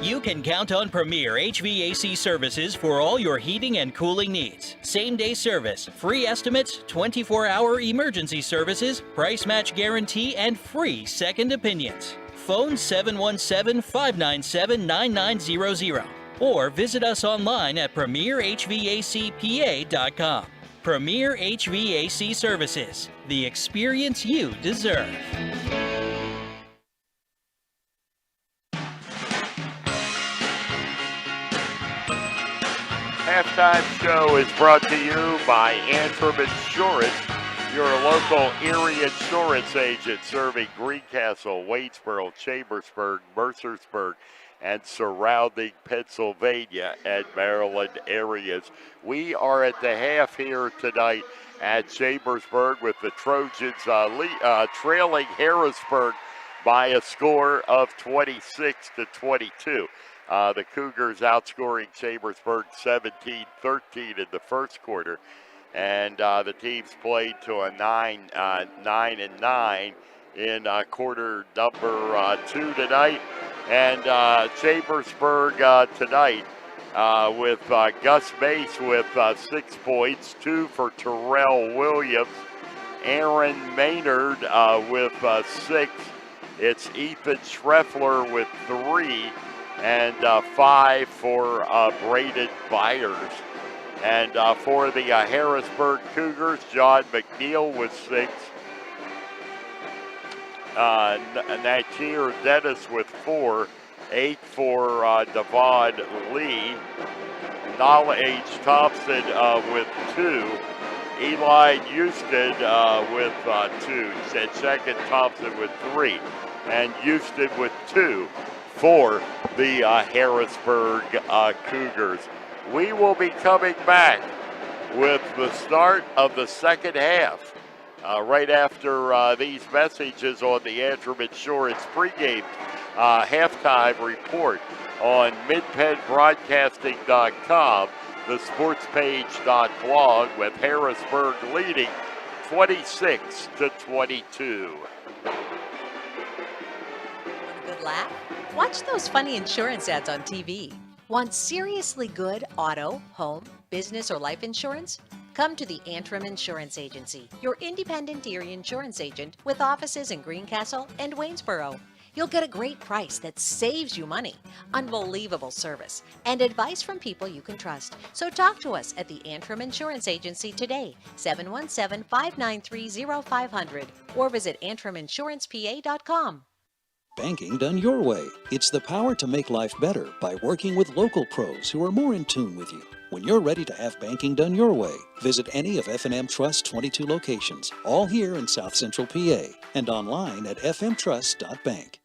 You can count on Premier HVAC services for all your heating and cooling needs. Same-day service, free estimates, 24-hour emergency services, price match guarantee, and free second opinions. Phone 717-597-9900 or visit us online at premierhvacpa.com. Premier HVAC Services, the experience you deserve. Halftime show is brought to you by Antrim Insurance, your local Erie insurance agent serving Greencastle, Waynesboro, Chambersburg, Mercersburg, and surrounding Pennsylvania and Maryland areas. We are at the half here tonight at Chambersburg with the Trojans trailing Harrisburg by a score of 26-22. The Cougars outscoring Chambersburg 17-13 in the first quarter. And the teams played to a 9-9 in quarter number 2 tonight. And Chambersburg tonight with Gus Mace with 6 points, 2 for Terrell Williams. Aaron Maynard with 6. It's Ethan Schreffler with 3. And 5 for Braden Byers. And for the Harrisburg Cougars, John McNeil with 6. Natir Dennis with 4. 8 for Devon Lee. Nala H. Thompson with 2. Eli Houston with 2. Check Thompson with 3. And Houston with 2 for the Harrisburg Cougars. We will be coming back with the start of the second half right after these messages on the Antrim Insurance pregame halftime report on midpennbroadcasting.com, the sportspage.blog, with Harrisburg leading 26-22. Good laugh? Watch those funny insurance ads on TV. Want seriously good auto, home, business, or life insurance? Come to the Antrim Insurance Agency, your independent Erie insurance agent with offices in Greencastle and Waynesboro. You'll get a great price that saves you money, unbelievable service, and advice from people you can trust. So talk to us at the Antrim Insurance Agency today, 717-593-0500, or visit antriminsurancepa.com. Banking done your way. It's the power to make life better by working with local pros who are more in tune with you. When you're ready to have banking done your way, visit any of F&M Trust's 22 locations, all here in South Central PA, and online at fmtrust.bank.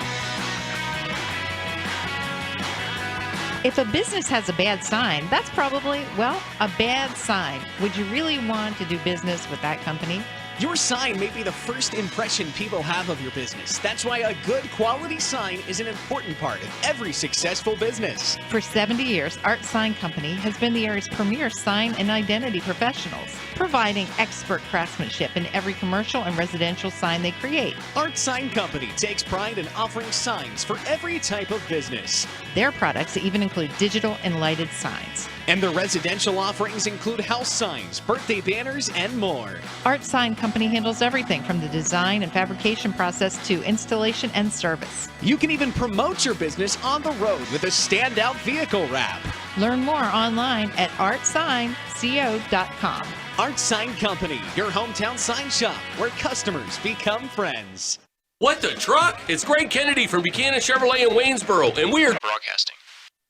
If a business has a bad sign, that's probably, well, a bad sign. Would you really want to do business with that company? Your sign may be the first impression people have of your business. That's why a good quality sign is an important part of every successful business. For 70 years, Art Sign Company has been the area's premier sign and identity professionals, providing expert craftsmanship in every commercial and residential sign they create. Art Sign Company takes pride in offering signs for every type of business. Their products even include digital and lighted signs. And the residential offerings include house signs, birthday banners, and more. Art Sign Company handles everything from the design and fabrication process to installation and service. You can even promote your business on the road with a standout vehicle wrap. Learn more online at artsignco.com. Art Sign Company, your hometown sign shop where customers become friends. What the truck? It's Greg Kennedy from Buchanan Chevrolet in Waynesboro, and we're broadcasting.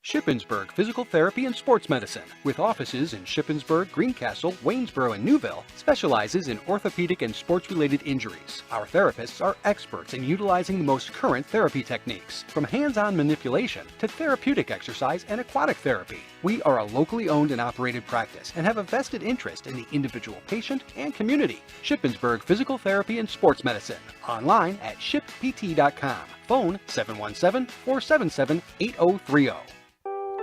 Shippensburg Physical Therapy and Sports Medicine, with offices in Shippensburg, Greencastle, Waynesboro, and Newville, specializes in orthopedic and sports-related injuries. Our therapists are experts in utilizing the most current therapy techniques, from hands-on manipulation to therapeutic exercise and aquatic therapy. We are a locally owned and operated practice and have a vested interest in the individual patient and community. Shippensburg Physical Therapy and Sports Medicine, online at shippt.com. Phone 717-477-8030.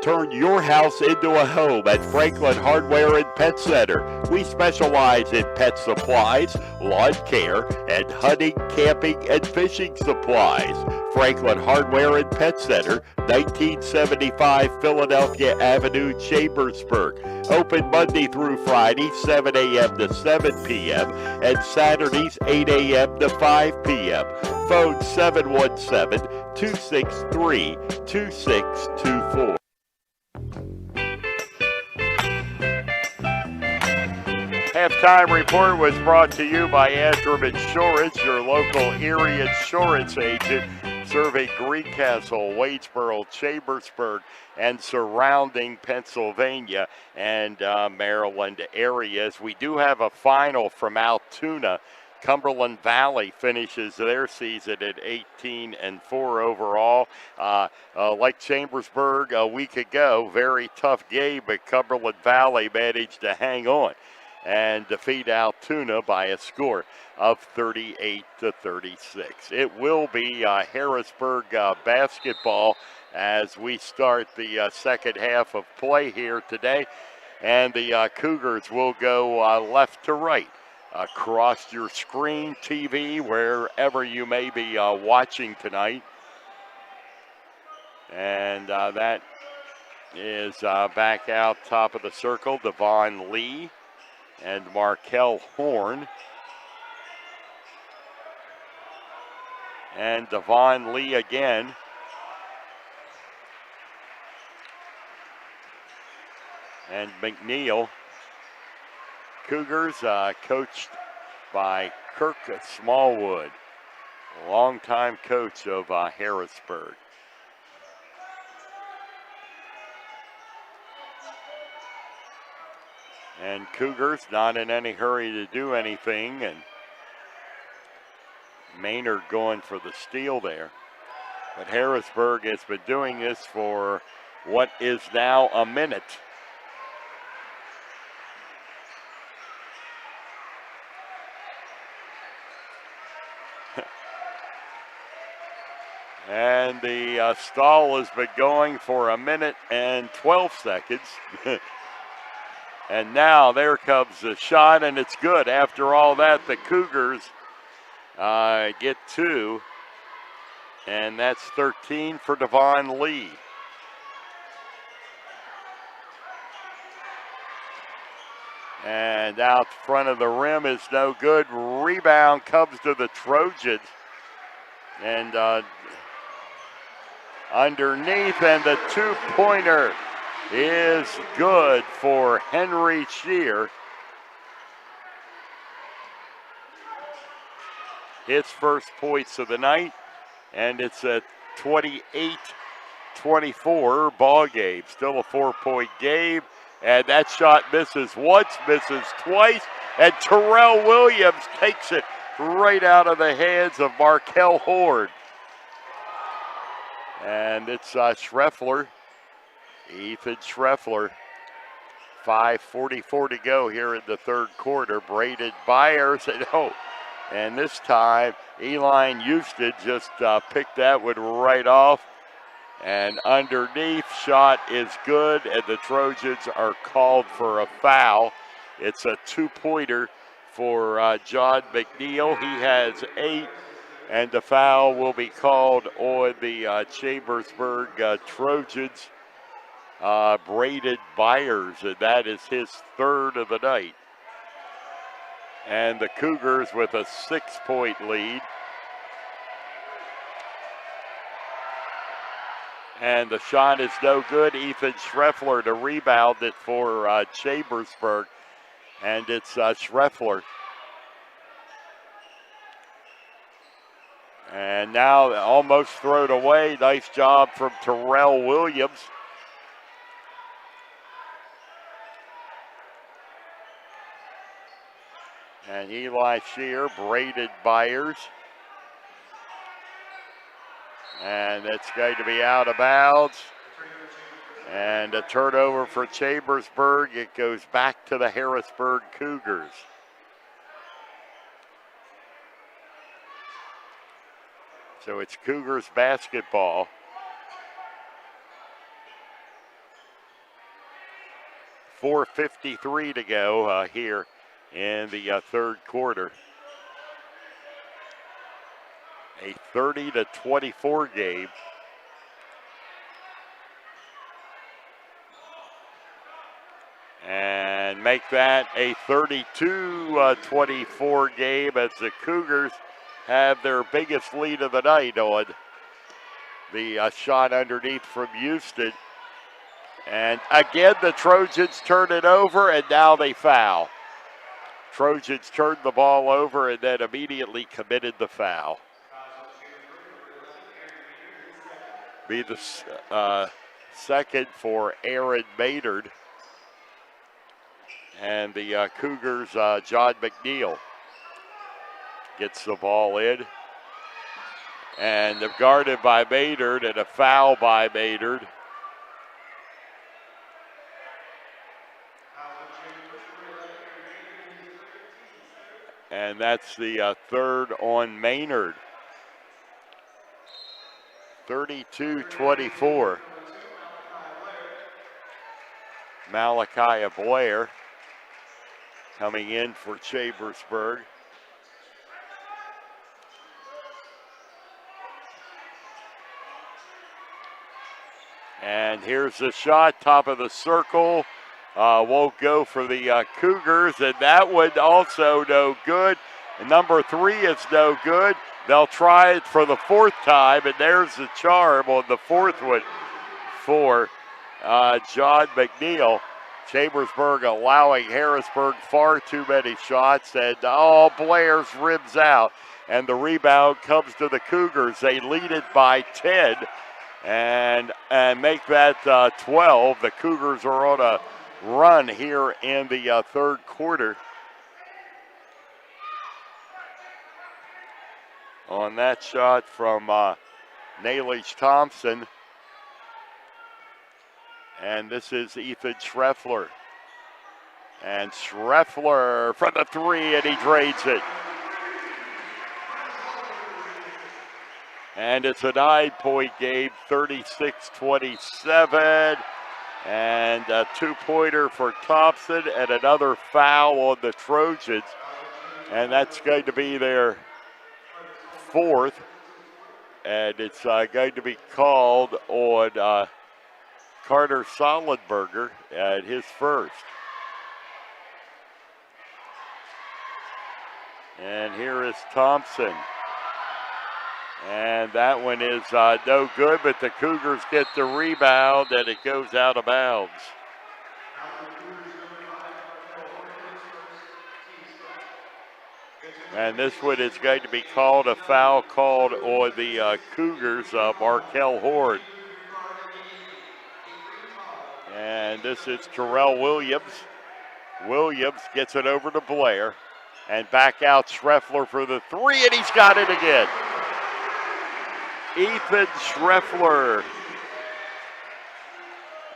Turn your house into a home at Franklin Hardware and Pet Center. We specialize in pet supplies, lawn care, and hunting, camping, and fishing supplies. Franklin Hardware and Pet Center, 1975 Philadelphia Avenue, Chambersburg. Open Monday through Friday, 7 a.m. to 7 p.m. and Saturdays, 8 a.m. to 5 p.m. Phone 717-263-2624. Halftime report was brought to you by Antrim Insurance, your local Erie insurance agent, serving Greencastle, Waynesboro, Chambersburg, and surrounding Pennsylvania and Maryland areas. We do have a final from Altoona. Cumberland Valley finishes their season at 18-4 overall. Like Chambersburg a week ago, very tough game, but Cumberland Valley managed to hang on and defeat Altoona by a score of 38-36. It will be Harrisburg basketball as we start the second half of play here today, and the Cougars will go left to right across your screen, TV, wherever you may be watching tonight. And that is back out top of the circle, Devon Lee and Markel Horn. And Devon Lee again. And McNeil. Cougars coached by Kirk Smallwood, longtime coach of Harrisburg. And Cougars not in any hurry to do anything, and Maynard going for the steal there. But Harrisburg has been doing this for what is now a minute. And the stall has been going for a minute and 12 seconds. And now there comes the shot, and it's good. After all that, the Cougars get two, and that's 13 for Devon Lee. And out front of the rim is no good. Rebound comes to the Trojans. And underneath, and the two-pointer is good for Henry Shear. His first points of the night, and it's a 28-24 ball game. Still a 4-point game, and that shot misses once, misses twice, and Terrell Williams takes it right out of the hands of Markel Horn. And it's Schreffler, Ethan Schreffler, 5:44 to go here in the third quarter. Braided Byers, and this time Eline Houston just picked that one right off. And underneath, shot is good, and the Trojans are called for a foul. It's a two-pointer for John McNeil. He has 8, and the foul will be called on the Chambersburg Trojans. Braided Byers, and that is his 3rd of the night. And the Cougars with a 6-point lead. And the shot is no good. Ethan Schreffler to rebound it for Chambersburg. And it's Schreffler. And now almost thrown away. Nice job from Terrell Williams. And Eli Shear, Braided Byers. And it's going to be out of bounds. And a turnover for Chambersburg. It goes back to the Harrisburg Cougars. So it's Cougars basketball. 4:53 to go here in the third quarter. A 30-24 game. And make that a 32-24 game as the Cougars have their biggest lead of the night on the shot underneath from Houston. And again, the Trojans turn it over, and now they foul. Trojans turned the ball over and then immediately committed the foul. Be the second for Aaron Maynard. And the Cougars, John McNeil gets the ball in. And they're guarded by Maynard, and a foul by Maynard. And that's the third on Maynard. 32-24. Malachi Blair coming in for Chambersburg. And here's the shot, top of the circle. Won't go for the Cougars, and that one also no good. And number 3 is no good. They'll try it for the 4th time, and there's the charm on the 4th one for John McNeil. Chambersburg allowing Harrisburg far too many shots, and Blair's ribs out. And the rebound comes to the Cougars. They lead it by 10 and make that 12. The Cougars are on a run here in the third quarter. On that shot from Nalish Thompson. And this is Ethan Schreffler. And Schreffler from the 3, and he drains it. And it's a 9-point game, 36-27. And a 2-pointer for Thompson, and another foul on the Trojans. And that's going to be their 4th. And it's going to be called on Carter Sollenberger at his 1st. And here is Thompson. And that one is no good, but the Cougars get the rebound, and it goes out of bounds. And this one is going to be called a foul called on the Cougars, Markel Horde. And this is Terrell Williams. Williams gets it over to Blair. And back out Schreffler for the 3, and he's got it again. Ethan Schreffler.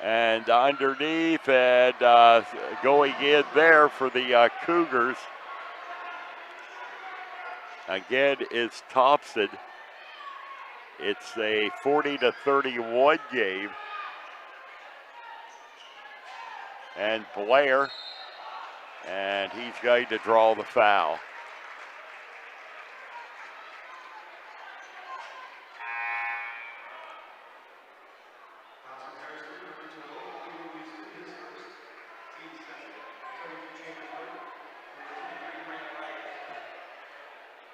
And underneath and going in there for the Cougars, again, is Thompson. It's a 40-31 game. And Blair, and he's going to draw the foul.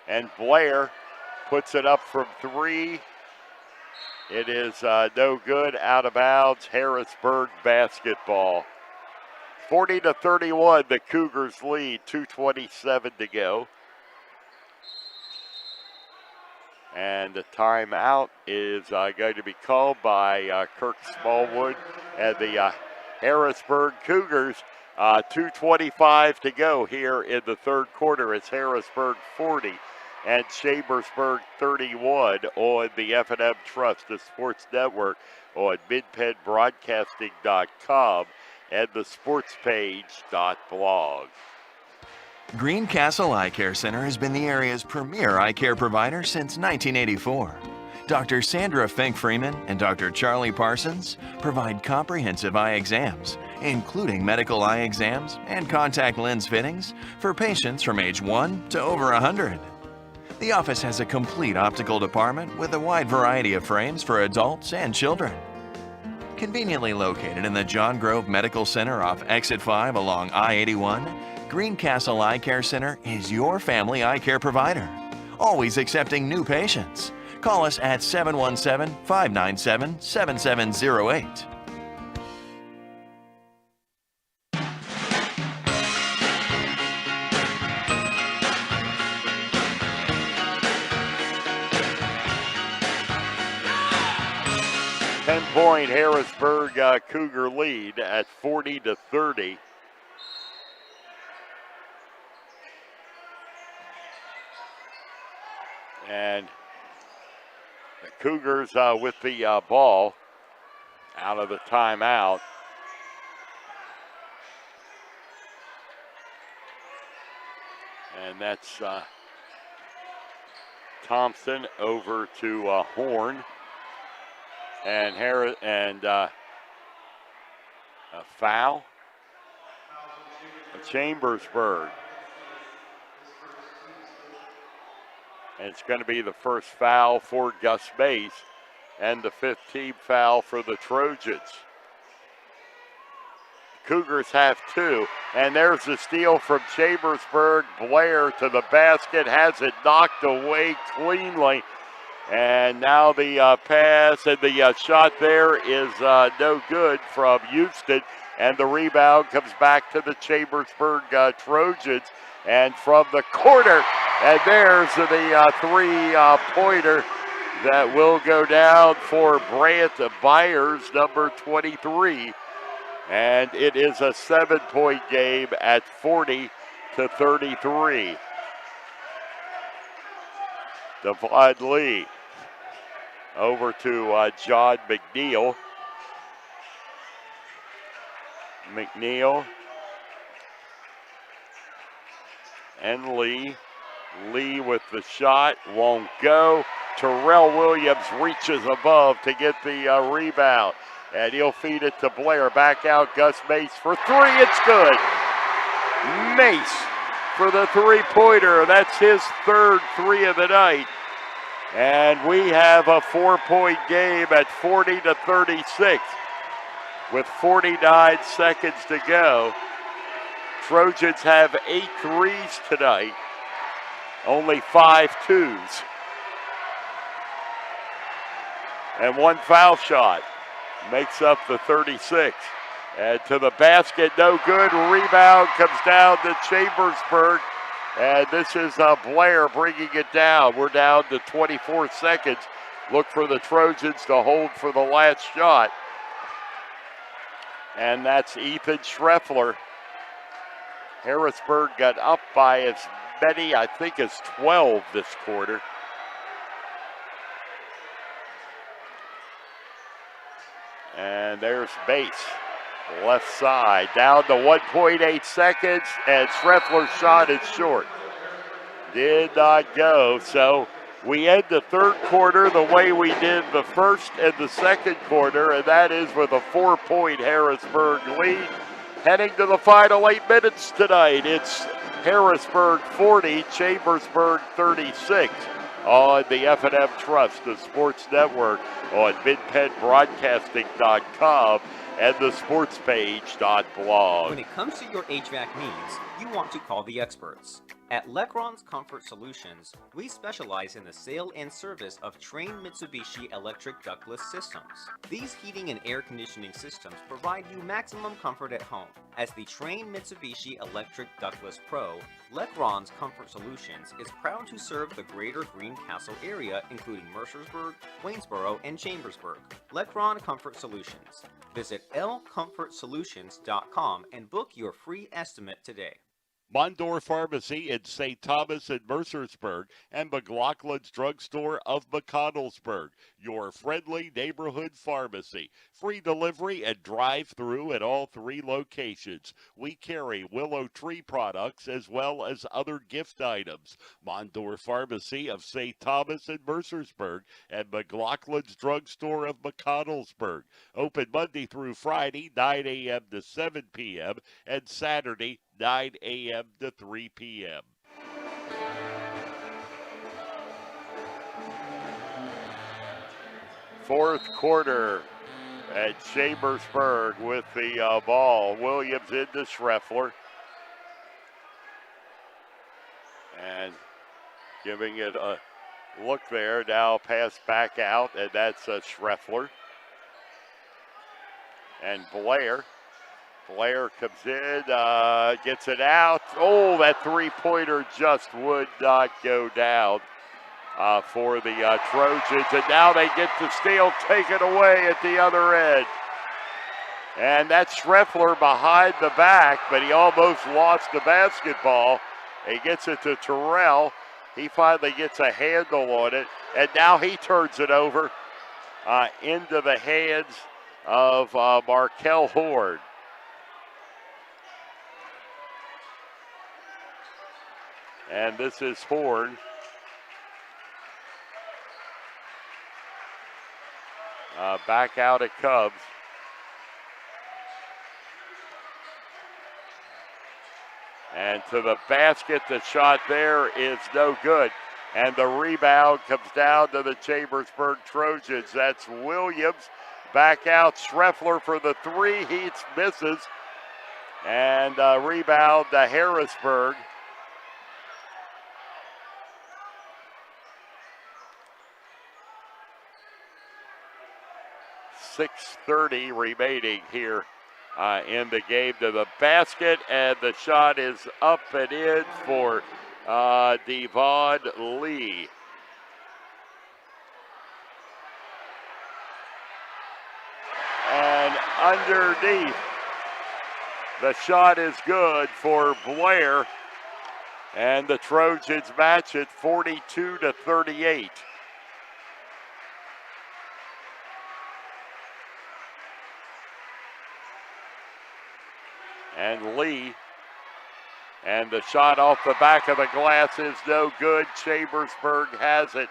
And Blair puts it up from three. It is no good, out of bounds. Harrisburg basketball. 40-31, the Cougars lead, 2:27 to go. And the timeout is going to be called by Kirk Smallwood and the Harrisburg Cougars. 2:25 to go here in the third quarter. It's Harrisburg 40 and Chambersburg 31 on the F&M Trust, the sports network, on midpenbroadcasting.com and the sportspage.blog. Greencastle Eye Care Center has been the area's premier eye care provider since 1984. Dr. Sandra Fink-Freeman and Dr. Charlie Parsons provide comprehensive eye exams, including medical eye exams and contact lens fittings for patients from age 1 to over 100. The office has a complete optical department with a wide variety of frames for adults and children. Conveniently located in the John Grove Medical Center off Exit 5 along I-81, Greencastle Eye Care Center is your family eye care provider, always accepting new patients. Call us at 717-597-7708. Point Harrisburg Cougar lead at 40-30. And the Cougars with the ball out of the timeout. And that's Thompson over to Horn. And a foul. Chambersburg. And it's going to be the first foul for Gus Mace and the 15th foul for the Trojans. Cougars have two, and there's the steal from Chambersburg. Blair to the basket, has it knocked away cleanly. And now the pass and the shot there is no good from Houston. And the rebound comes back to the Chambersburg Trojans. And from the corner, and there's the three-pointer that will go down for Brant Byers, number 23. And it is a 7-point game at 40-33. Devon Lee over to John McNeil. McNeil and Lee. Lee with the shot, won't go. Terrell Williams reaches above to get the rebound. And he'll feed it to Blair. Back out, Gus Mace for three. It's good. Mace for the three-pointer. That's his third three of the night. And we have a 4-point game at 40-36 with 49 seconds to go. Trojans have 8 threes tonight, only 5 twos. And 1 foul shot makes up the 36. And to the basket, no good. Rebound comes down to Chambersburg. And this is Blair bringing it down. We're down to 24 seconds. Look for the Trojans to hold for the last shot. And that's Ethan Schreffler. Harrisburg got up by as many, I think, as 12 this quarter. And there's Bates, left side, down to 1.8 seconds, and Schreffler's shot is short. Did not go, so we end the third quarter the way we did the first and the second quarter, and that is with a 4-point Harrisburg lead. Heading to the final 8 minutes tonight, it's Harrisburg 40, Chambersburg 36 on the F&M Trust, the sports network on midpennbroadcasting.com and the sportspage.blog. When it comes to your HVAC needs, you want to call the experts. At Lecron's Comfort Solutions, we specialize in the sale and service of Trane Mitsubishi electric ductless systems. These heating and air conditioning systems provide you maximum comfort at home. As the Trane Mitsubishi Electric Ductless Pro, Lecron's Comfort Solutions is proud to serve the greater Greencastle area, including Mercersburg, Waynesboro, and Chambersburg. Lecron Comfort Solutions. Visit lcomfortsolutions.com and book your free estimate today. Mondor Pharmacy in St. Thomas and Mercersburg, and McLaughlin's Drugstore of McConnellsburg, your friendly neighborhood pharmacy. Free delivery and drive-through at all 3 locations. We carry Willow Tree products as well as other gift items. Mondor Pharmacy of St. Thomas and Mercersburg, and McLaughlin's Drugstore of McConnellsburg. Open Monday through Friday, 9 a.m. to 7 p.m., and Saturday, 9 a.m. to 3 p.m. Fourth quarter at Chambersburg with the ball. Williams into Schreffler. And giving it a look there. Now pass back out, and that's Schreffler. And Blair comes in, gets it out. Oh, that three-pointer just would not go down for the Trojans. And now they get to steal, take it away at the other end. And that's Schreffler behind the back, but he almost lost the basketball. He gets it to Terrell. He finally gets a handle on it. And now he turns it over into the hands of Markel Horn. And this is Horn. Back out it comes. And to the basket, the shot there is no good. And the rebound comes down to the Chambersburg Trojans. That's Williams. Back out, Schreffler for the three. He misses. And rebound to Harrisburg. .6:30 remaining here in the game. To the basket, and the shot is up and in for Devon Lee. And underneath, the shot is good for Blair, and the Trojans match it 42-38. And Lee, and the shot off the back of the glass is no good. Chambersburg has it.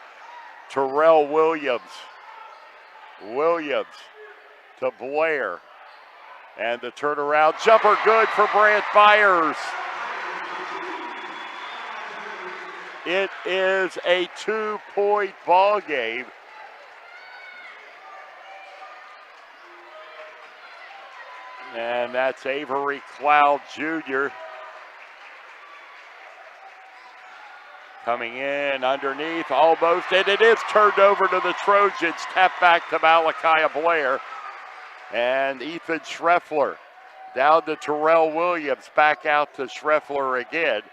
Terrell Williams to Blair. And the turnaround jumper good for Brant Byers. It is a 2-point ball game. And that's Avery Cloud Jr. coming in underneath almost, and it is turned over to the Trojans. Tap back to Malachi Blair. And Ethan Schreffler down to Terrell Williams, back out to Schreffler again.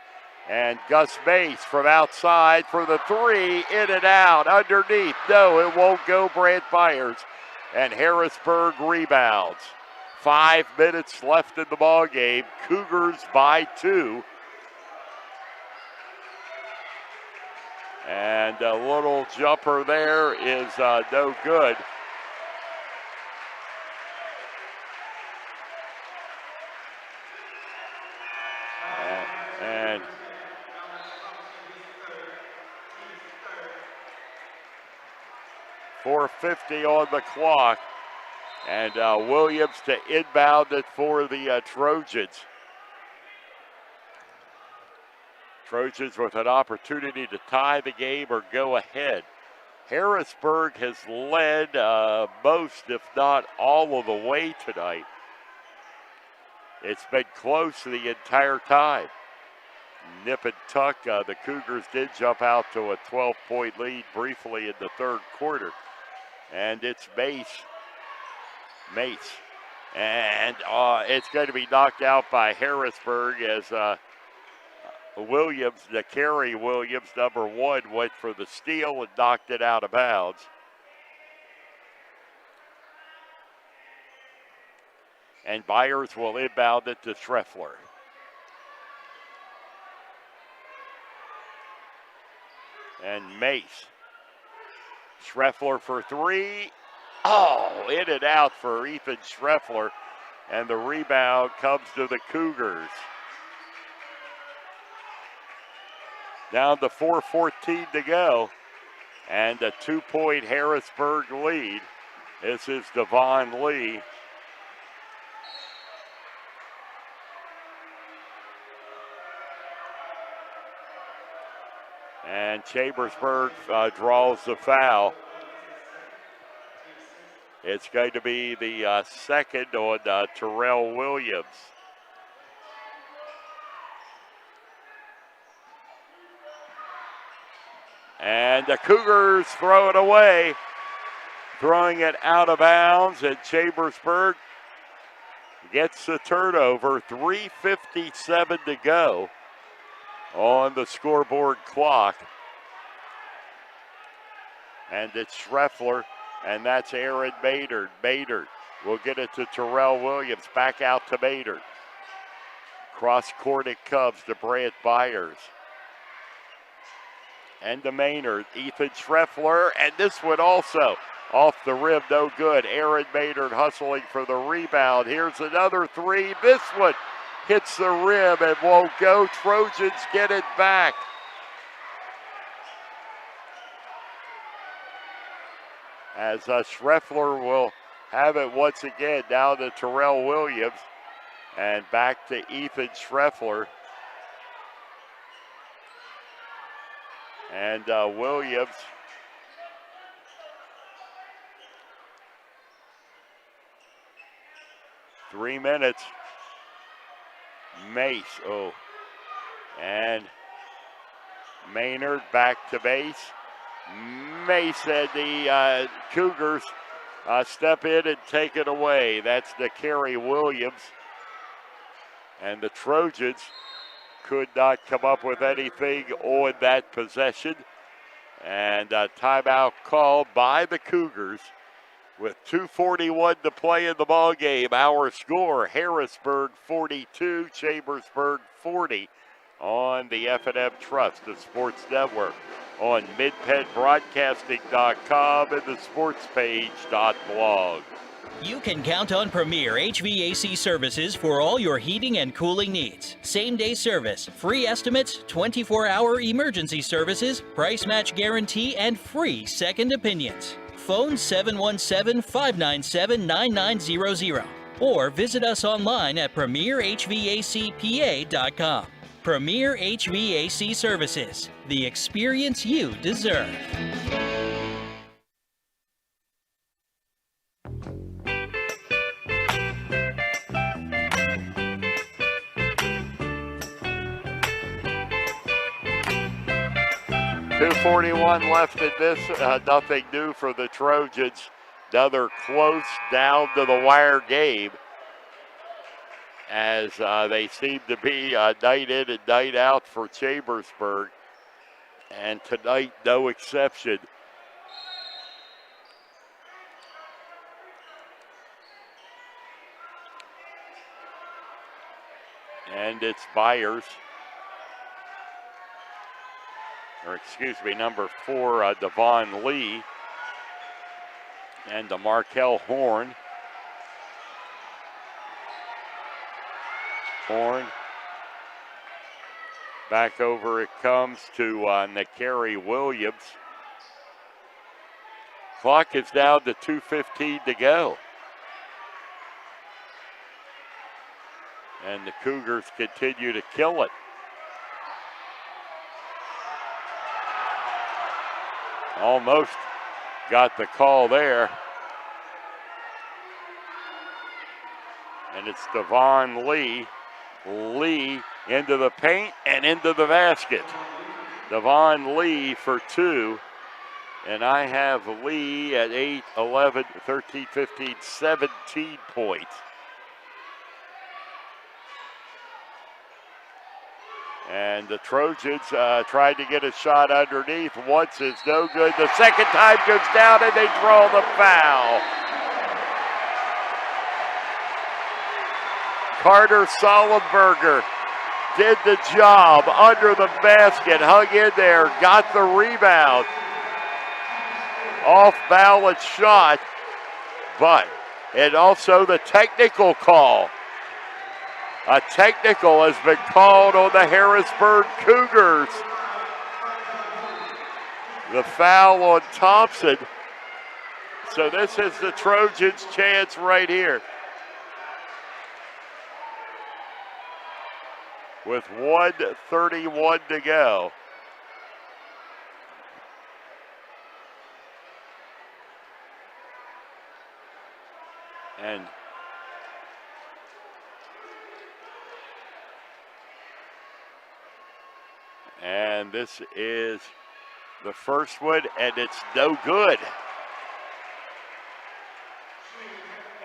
And Gus Mace from outside for the three, in and out, underneath. No, it won't go. Brant Byers. And Harrisburg rebounds. 5 minutes left in the ball game. Cougars by 2. And a little jumper there is no good. 4:50 on the clock. And Williams to inbound it for the Trojans. Trojans with an opportunity to tie the game or go ahead. Harrisburg has led most, if not all of the way tonight. It's been close the entire time. Nip and tuck, the Cougars did jump out to a 12-point lead briefly in the third quarter. And it's Mace. And it's going to be knocked out by Harrisburg as Williams, Nakari Williams, number 1, went for the steal and knocked it out of bounds. And Byers will inbound it to Schreffler. And Mace. Schreffler for 3. Oh, in and out for Ethan Schreffler. And the rebound comes to the Cougars. Down to 4:14 to go. And a 2-point Harrisburg lead. This is Devon Lee. And Chambersburg draws the foul. It's going to be the second on Terrell Williams. And the Cougars throw it away, throwing it out of bounds, and Chambersburg gets the turnover. 3:57 to go on the scoreboard clock. And it's Schreffler, and that's Aaron Maynard. Maynard will get it to Terrell Williams, back out to Maynard. Cross court it comes to Brant Byers. And to Maynard, Ethan Schreffler, and this one also off the rim, no good. Aaron Maynard hustling for the rebound. Here's another 3. This one hits the rim and won't go. Trojans get it back. As Schreffler will have it once again, down to Terrell Williams, and back to Ethan Schreffler. And Williams Three minutes. Mace, and Maynard back to base. Mace and the Cougars step in and take it away. That's Nakari Williams. And the Trojans could not come up with anything on that possession. And a timeout called by the Cougars with 2:41 to play in the ball game. Our score, Harrisburg 42, Chambersburg 40 on the F&M Trust, the Sports Network, on midpenbroadcasting.com and the sportspage.blog. You can count on Premier HVAC services for all your heating and cooling needs. Same-day service, free estimates, 24-hour emergency services, price match guarantee, and free second opinions. Phone 717-597-9900 or visit us online at premierhvacpa.com. Premier HVAC Services, the experience you deserve. .241 left in this, nothing new for the Trojans. Another close down to the wire game as they seem to be night in and night out for Chambersburg. And tonight, no exception. And it's Byers. Or excuse me, number 4, Devon Lee. And to Markel Horn. Horn. Back over it comes to Nakari Williams. Clock is down to 2:15 to go. And the Cougars continue to kill it. Almost got the call there. And it's Devon Lee. Lee into the paint and into the basket. Devon Lee for 2. And I have Lee at 8, 11, 13, 15, 17 points. And the Trojans tried to get a shot underneath. Once is no good. The second time goes down and they draw the foul. Carter Sollenberger did the job under the basket, hung in there, got the rebound. Off balance shot, and also the technical call. A technical has been called on the Harrisburg Cougars. The foul on Thompson. So this is the Trojans' chance right here. With 1:31 to go. And this is the first one, and it's no good.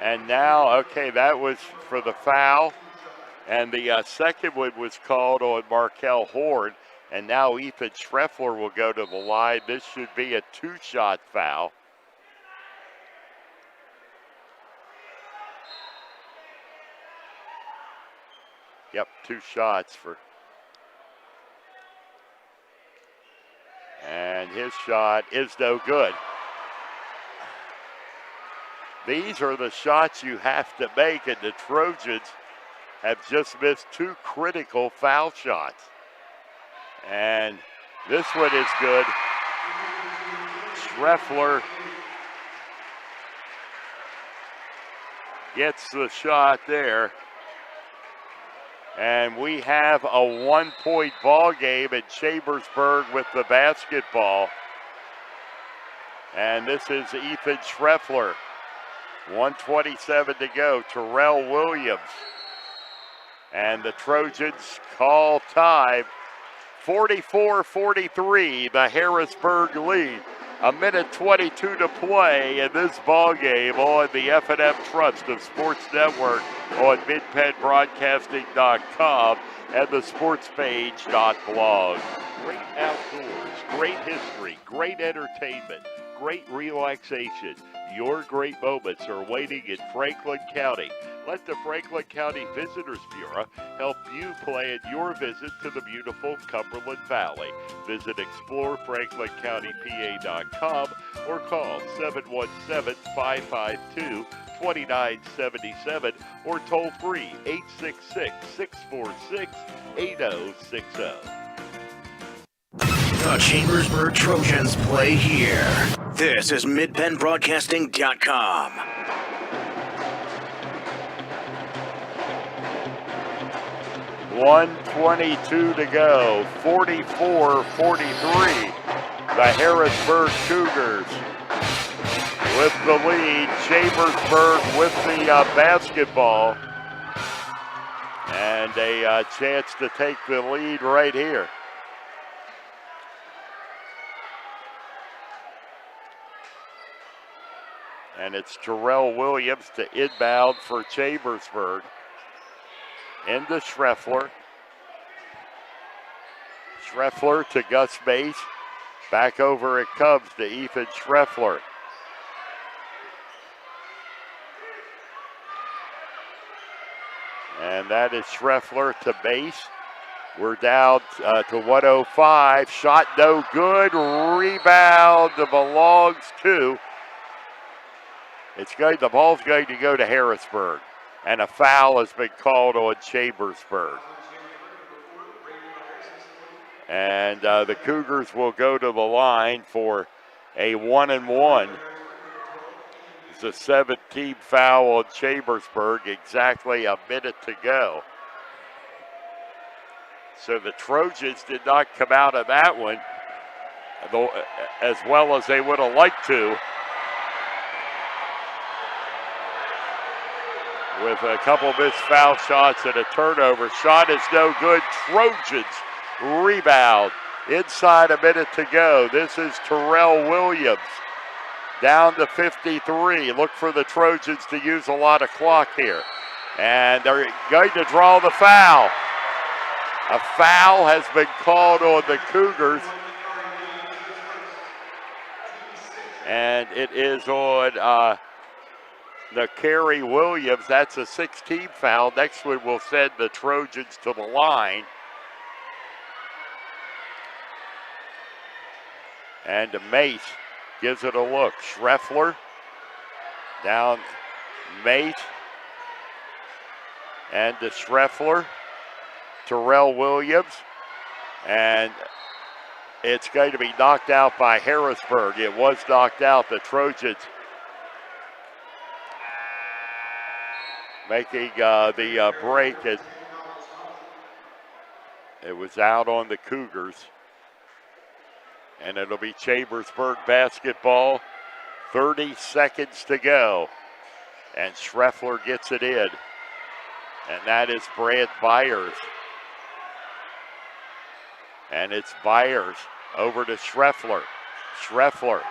And now, okay, that was for the foul. And the second one was called on Markel Horn. And now Ethan Schreffler will go to the line. This should be a 2-shot foul. Yep, 2 shots for. And his shot is no good. These are the shots you have to make, and the Trojans have just missed 2 critical foul shots. And this one is good. Schreffler gets the shot there. And we have a 1-point ball game at Chambersburg with the basketball. And this is Ethan Schreffler. 1:27 to go. Terrell Williams. And the Trojans call time. 44-43, the Harrisburg lead. 1:22 to play in this ball game on the F&M Trust of Sports Network on midpennbroadcasting.com and the sportspage.blog. Great outdoors, great history, great entertainment, great relaxation. Your great moments are waiting in Franklin County. Let the Franklin County Visitors Bureau help you plan your visit to the beautiful Cumberland Valley. Visit explorefranklincountypa.com or call 717-552-2977 or toll free 866-646-8060. The Chambersburg Trojans play here. This is midpennbroadcasting.com. .122 to go, 44-43. The Harrisburg Cougars with the lead. Chambersburg with the basketball. And a chance to take the lead right here. And it's Terrell Williams to inbound for Chambersburg. Into Schreffler. Schreffler to Gus Mace. Back over it comes to Ethan Schreffler. And that is Schreffler to Mace. We're down to 105. Shot no good. Rebound belongs to. The ball's going to go to Harrisburg. And a foul has been called on Chambersburg. And the Cougars will go to the line for a 1-and-1. Williams, the 7th team foul on Chambersburg, exactly a minute to go. So the Trojans did not come out of that one as well as they would have liked to. With a couple missed foul shots and a turnover. Shot is no good. Trojans rebound. Inside a minute to go. This is Terrell Williams. Down to 53. Look for the Trojans to use a lot of clock here. And they're going to draw the foul. A foul has been called on the Cougars. And it is on Kerry Williams. That's a 6-team foul. Next one will send the Trojans to the line. And Mace gives it a look. Schreffler down Mace. And to Schreffler. Terrell Williams. And it's going to be knocked out by Harrisburg. It was knocked out. The Trojans making the break. It was out on the Cougars. And it'll be Chambersburg basketball. 30 seconds to go. And Schreffler gets it in. And that is Brant Byers. And it's Byers over to Schreffler. Schreffler.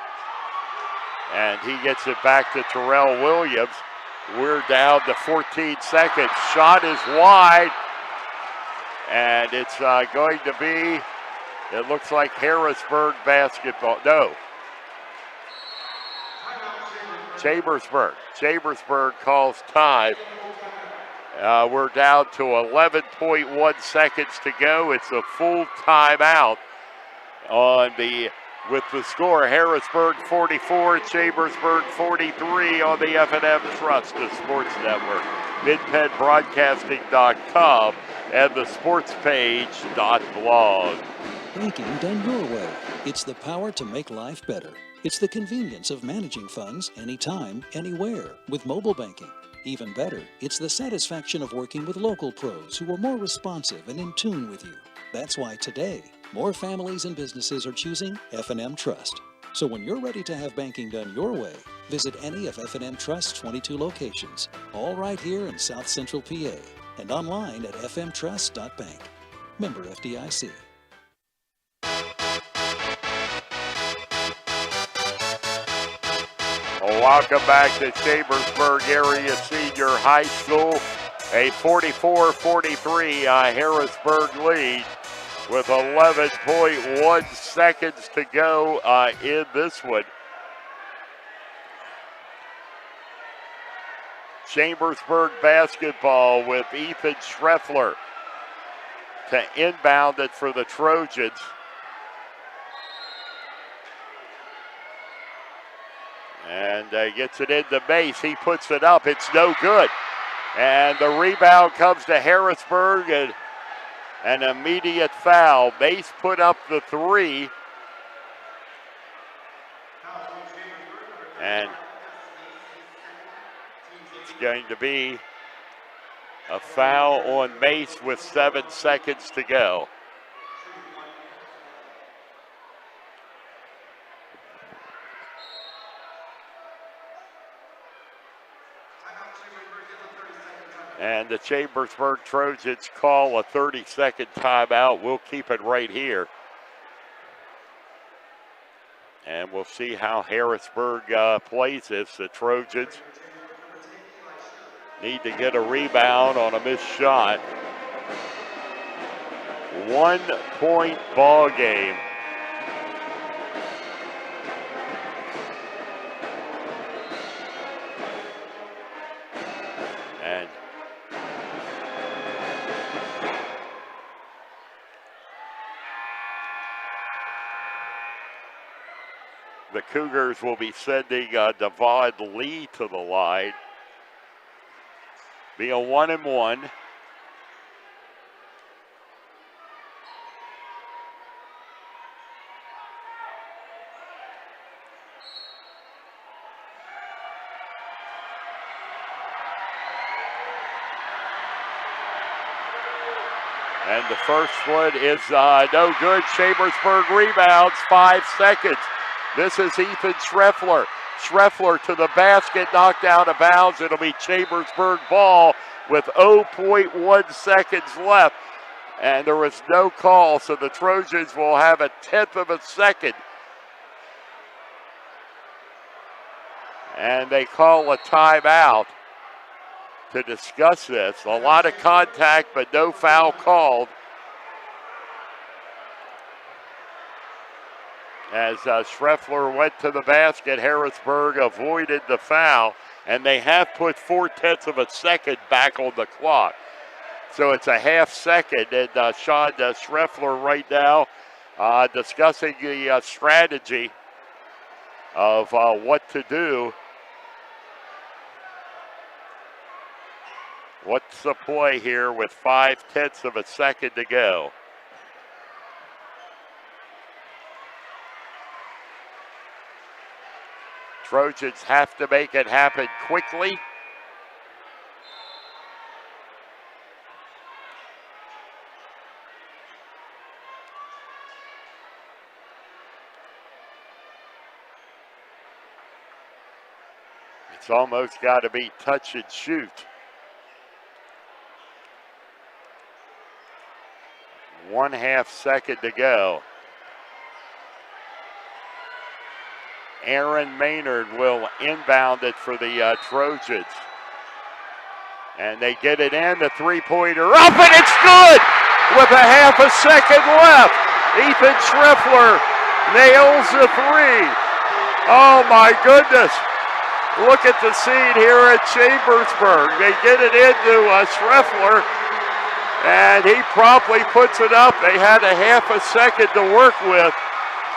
And he gets it back to Terrell Williams. We're down to 14 seconds. Shot is wide. And it's going to be, it looks like Harrisburg basketball. No. Chambersburg. Chambersburg calls time. We're down to 11.1 seconds to go. It's a full timeout with the score. Harrisburg 44, Chambersburg 43 on the F&M Trust, the Sports Network, MidPennBroadcasting.com, and the SportsPage.blog. Banking done your way. It's the power to make life better. It's the convenience of managing funds anytime, anywhere with mobile banking. Even better, it's the satisfaction of working with local pros who are more responsive and in tune with you. That's why today, more families and businesses are choosing F&M Trust. So when you're ready to have banking done your way, visit any of F&M Trust's 22 locations, all right here in South Central PA, and online at fmtrust.bank. Member FDIC. Welcome back to Chambersburg Area Senior High School. A 44-43 Harrisburg lead with 11.1 seconds to go in this one. Chambersburg basketball with Ethan Schreffler to inbound it for the Trojans. And gets it into Mace. He puts it up. It's no good. And the rebound comes to Harrisburg and an immediate foul. Mace put up the three. And it's going to be a foul on Mace with 7 seconds to go. And the Chambersburg Trojans call a 30-second timeout. We'll keep it right here. And we'll see how Harrisburg plays this. The Trojans need to get a rebound on a missed shot. 1-point ball game. And the Cougars will be sending Devon Lee to the line. Be a 1-and-1. And the first one is no good. Chambersburg rebounds, 5 seconds. This is Ethan Schreffler. Schreffler to the basket, knocked out of bounds. It'll be Chambersburg ball with 0.1 seconds left. And there was no call, so the Trojans will have a 1/10 of a second. And they call a timeout to discuss this. A lot of contact, but no foul called. As Schreffler went to the basket, Harrisburg avoided the foul, and they have put 4/10 of a second back on the clock. So it's a half second, and Sean Schreffler right now discussing the strategy of what to do. What's the play here with 5/10 of a second to go? Trojans have to make it happen quickly. It's almost got to be touch and shoot. 1/2 second to go. Aaron Maynard will inbound it for the Trojans. And they get it in, the three-pointer up, and it's good! With a 1/2 second left. Ethan Schreffler nails the three. Oh my goodness. Look at the scene here at Chambersburg. They get it into Schreffler, and he promptly puts it up. They had a 1/2 second to work with,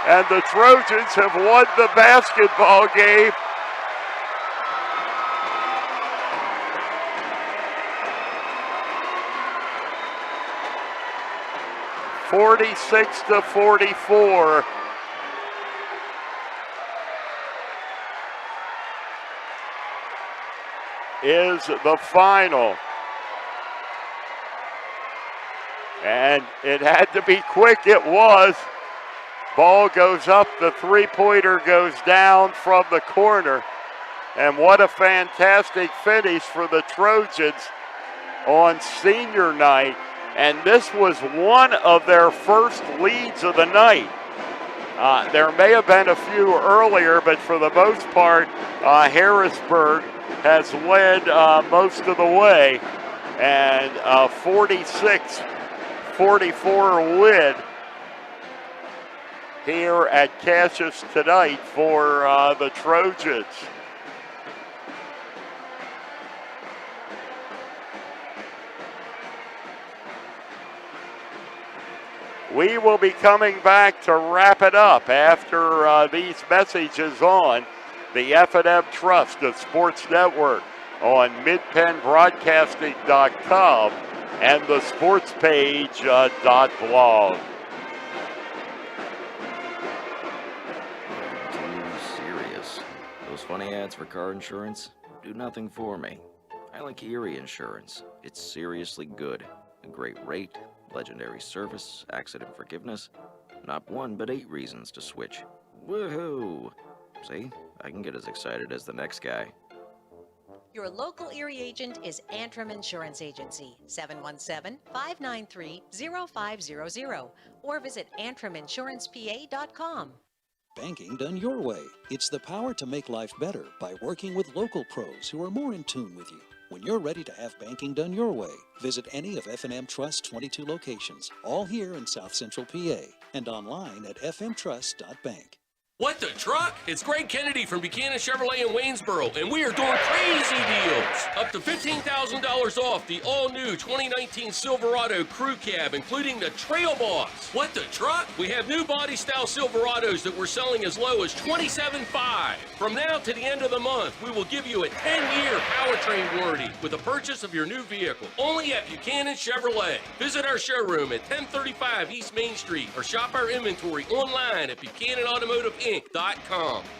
and the Trojans have won the basketball game. (46-44). Is the final. And it had to be quick. It was. Ball goes up. The three-pointer goes down from the corner. And what a fantastic finish for the Trojans on senior night. And this was one of their first leads of the night. There may have been a few earlier, but for the most part, Harrisburg has led most of the way. And 46-44 win here at Cassius tonight for the Trojans. We will be coming back to wrap it up after these messages on the F&M Trust of Sports Network on midpennbroadcasting.com and the sports page .blog. Too serious. Those funny ads for car insurance do nothing for me. I like Erie Insurance. It's seriously good. A great rate, legendary service, accident forgiveness. Not 1, but 8 reasons to switch. Woohoo! See, I can get as excited as the next guy. Your local Erie agent is Antrim Insurance Agency, 717-593-0500, or visit AntrimInsurancePA.com. Banking done your way. It's the power to make life better by working with local pros who are more in tune with you. When you're ready to have banking done your way, visit any of F&M Trust's 22 locations, all here in South Central PA, and online at fmtrust.bank. What the truck? It's Greg Kennedy from Buchanan Chevrolet in Waynesboro, and we are doing crazy deals. Up to $15,000 off the all-new 2019 Silverado Crew Cab, including the Trail Boss. What the truck? We have new body-style Silverados that we're selling as low as $27,500. From now to the end of the month, we will give you a 10-year powertrain warranty with the purchase of your new vehicle. Only at Buchanan Chevrolet. Visit our showroom at 1035 East Main Street or shop our inventory online at BuchananAutomotiveInc.com.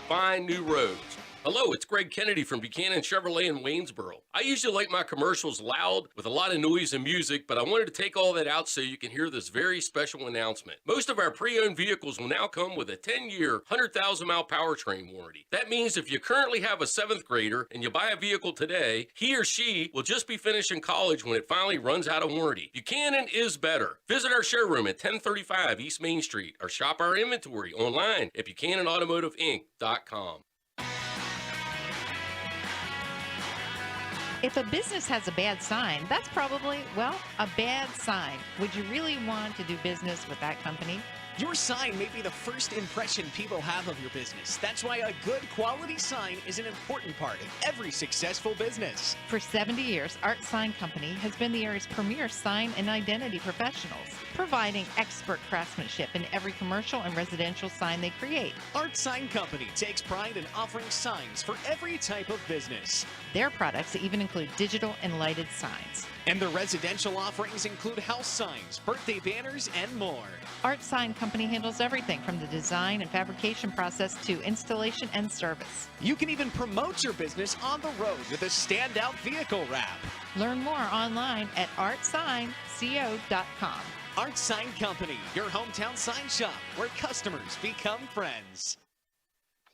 Find new roads. Hello, it's Greg Kennedy from Buchanan Chevrolet in Waynesboro. I usually like my commercials loud with a lot of noise and music, but I wanted to take all that out so you can hear this very special announcement. Most of our pre-owned vehicles will now come with a 10-year, 100,000-mile powertrain warranty. That means if you currently have a 7th grader and you buy a vehicle today, he or she will just be finishing college when it finally runs out of warranty. Buchanan is better. Visit our showroom at 1035 East Main Street or shop our inventory online at BuchananAutomotiveInc.com. If a business has a bad sign, that's probably, well, a bad sign. Would you really want to do business with that company? Your sign may be the first impression people have of your business. That's why a good quality sign is an important part of every successful business. For 70 years, Art Sign Company has been the area's premier sign and identity professionals, providing expert craftsmanship in every commercial and residential sign they create. Art Sign Company takes pride in offering signs for every type of business. Their products even include digital and lighted signs. And the residential offerings include house signs, birthday banners, and more. Art Sign Company handles everything from the design and fabrication process to installation and service. You can even promote your business on the road with a standout vehicle wrap. Learn more online at artsignco.com. Art Sign Company, your hometown sign shop where customers become friends.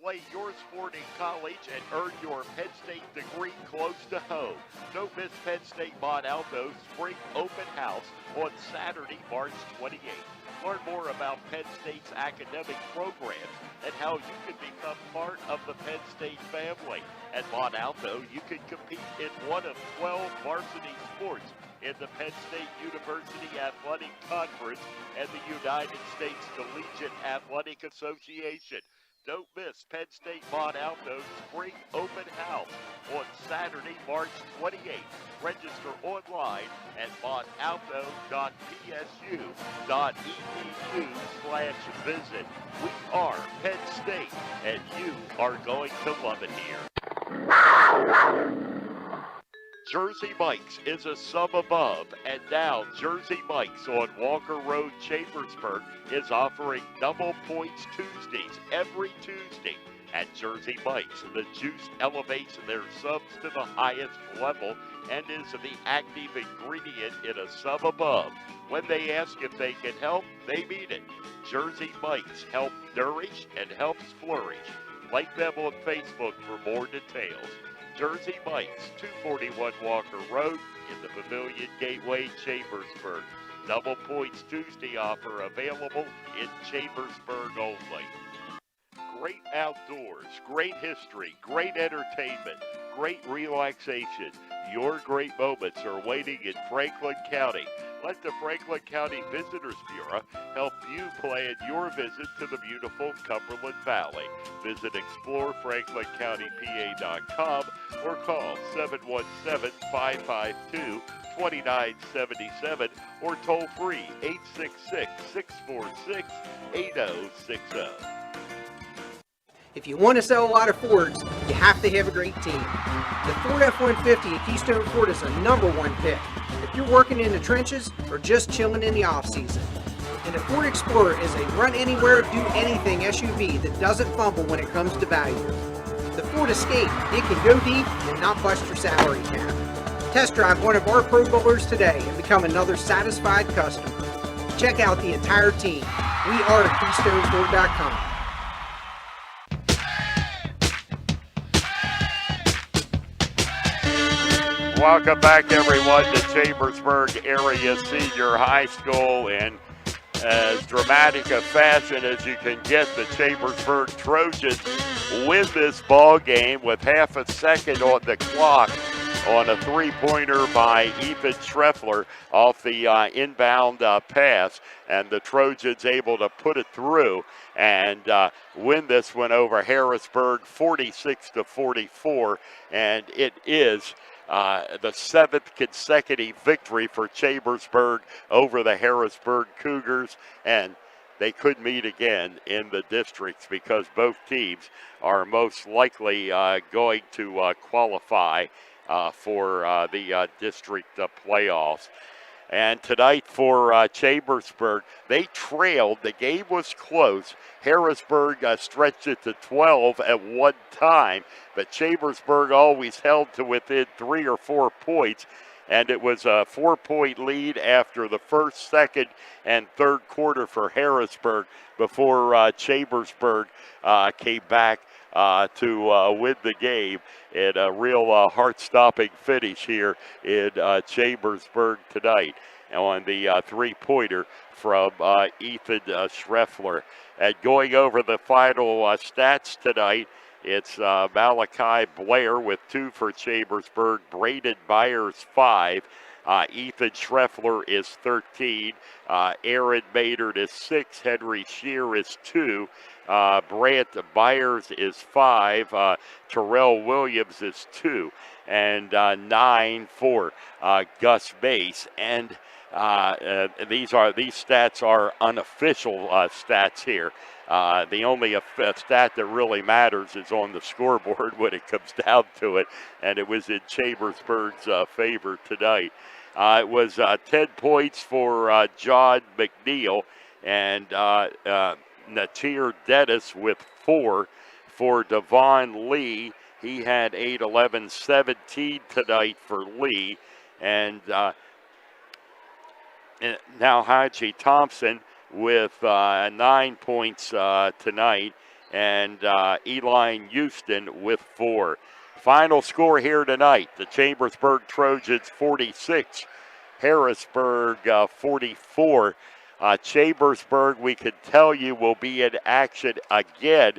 Play your sport in college and earn your Penn State degree close to home. Don't miss Penn State Mont Alto's Spring Open House on Saturday, March 28th. Learn more about Penn State's academic programs and how you can become part of the Penn State family. At Mont Alto, you can compete in one of 12 varsity sports in the Penn State University Athletic Conference and the United States Collegiate Athletic Association. Don't miss Penn State Mont Alto's Spring Open House on Saturday, March 28th. Register online at montalto.psu.edu/visit. We are Penn State, and you are going to love it here. Jersey Mike's is a sub above, and now Jersey Mike's on Walker Road, Chambersburg is offering double points Tuesdays every Tuesday. At Jersey Mike's, the juice elevates their subs to the highest level and is the active ingredient in a sub above. When they ask if they can help, they mean it. Jersey Mike's help nourish and helps flourish. Like them on Facebook for more details. Jersey Mike's, 241 Walker Road in the Pavilion Gateway, Chambersburg. Double Points Tuesday offer available in Chambersburg only. Great outdoors, great history, great entertainment, great relaxation. Your great moments are waiting in Franklin County. Let the Franklin County Visitors Bureau help you plan your visit to the beautiful Cumberland Valley. Visit explorefranklincountypa.com or call 717-552-2977 or toll free 866-646-8060. If you want to sell a lot of Fords, you have to have a great team. The Ford F-150 at Keystone Ford is a #1 pick if you're working in the trenches or just chilling in the off-season. And the Ford Explorer is a run-anywhere, do-anything SUV that doesn't fumble when it comes to value. The Ford Escape, it can go deep and not bust your salary cap. Test drive one of our Pro Bowlers today and become another satisfied customer. Check out the entire team. We are at KeystoneFord.com. Welcome back, everyone, to Chambersburg Area Senior High School. In as dramatic a fashion as you can get, the Chambersburg Trojans win this ball game with half a second on the clock on a three-pointer by Ethan Schreffler off the inbound pass, and the Trojans able to put it through and win this one over Harrisburg 46-44, and it is the 7th consecutive victory for Chambersburg over the Harrisburg Cougars, and they could meet again in the districts because both teams are most likely going to qualify for the district playoffs. And tonight for Chambersburg, they trailed. The game was close. Harrisburg stretched it to 12 at one time, but Chambersburg always held to within 3 or 4 points. And it was a 4-point lead after the first, second, and third quarter for Harrisburg before Chambersburg came back to win the game in a real heart-stopping finish here in Chambersburg tonight on the three-pointer from Ethan Schreffler. And going over the final stats tonight, it's Malachi Blair with 2 for Chambersburg, Braden Byers 5, Ethan Schreffler is 13, Aaron Maynard is 6, Henry Shear is 2, Brant Byers is 5, Terrell Williams is 2, and 9 for Gus Mace. And these stats are unofficial stats here. The only stat that really matters is on the scoreboard when it comes down to it, and it was in Chambersburg's favor tonight. It was 10 points for John McNeil, and Natir Dennis with 4 for Devon Lee. He had 8, 11, 17 tonight for Lee, and now Haji Thompson with 9 points tonight, and Eli Houston with 4. Final score here tonight, the Chambersburg Trojans 46, Harrisburg 44. Chambersburg, we can tell you, will be in action again,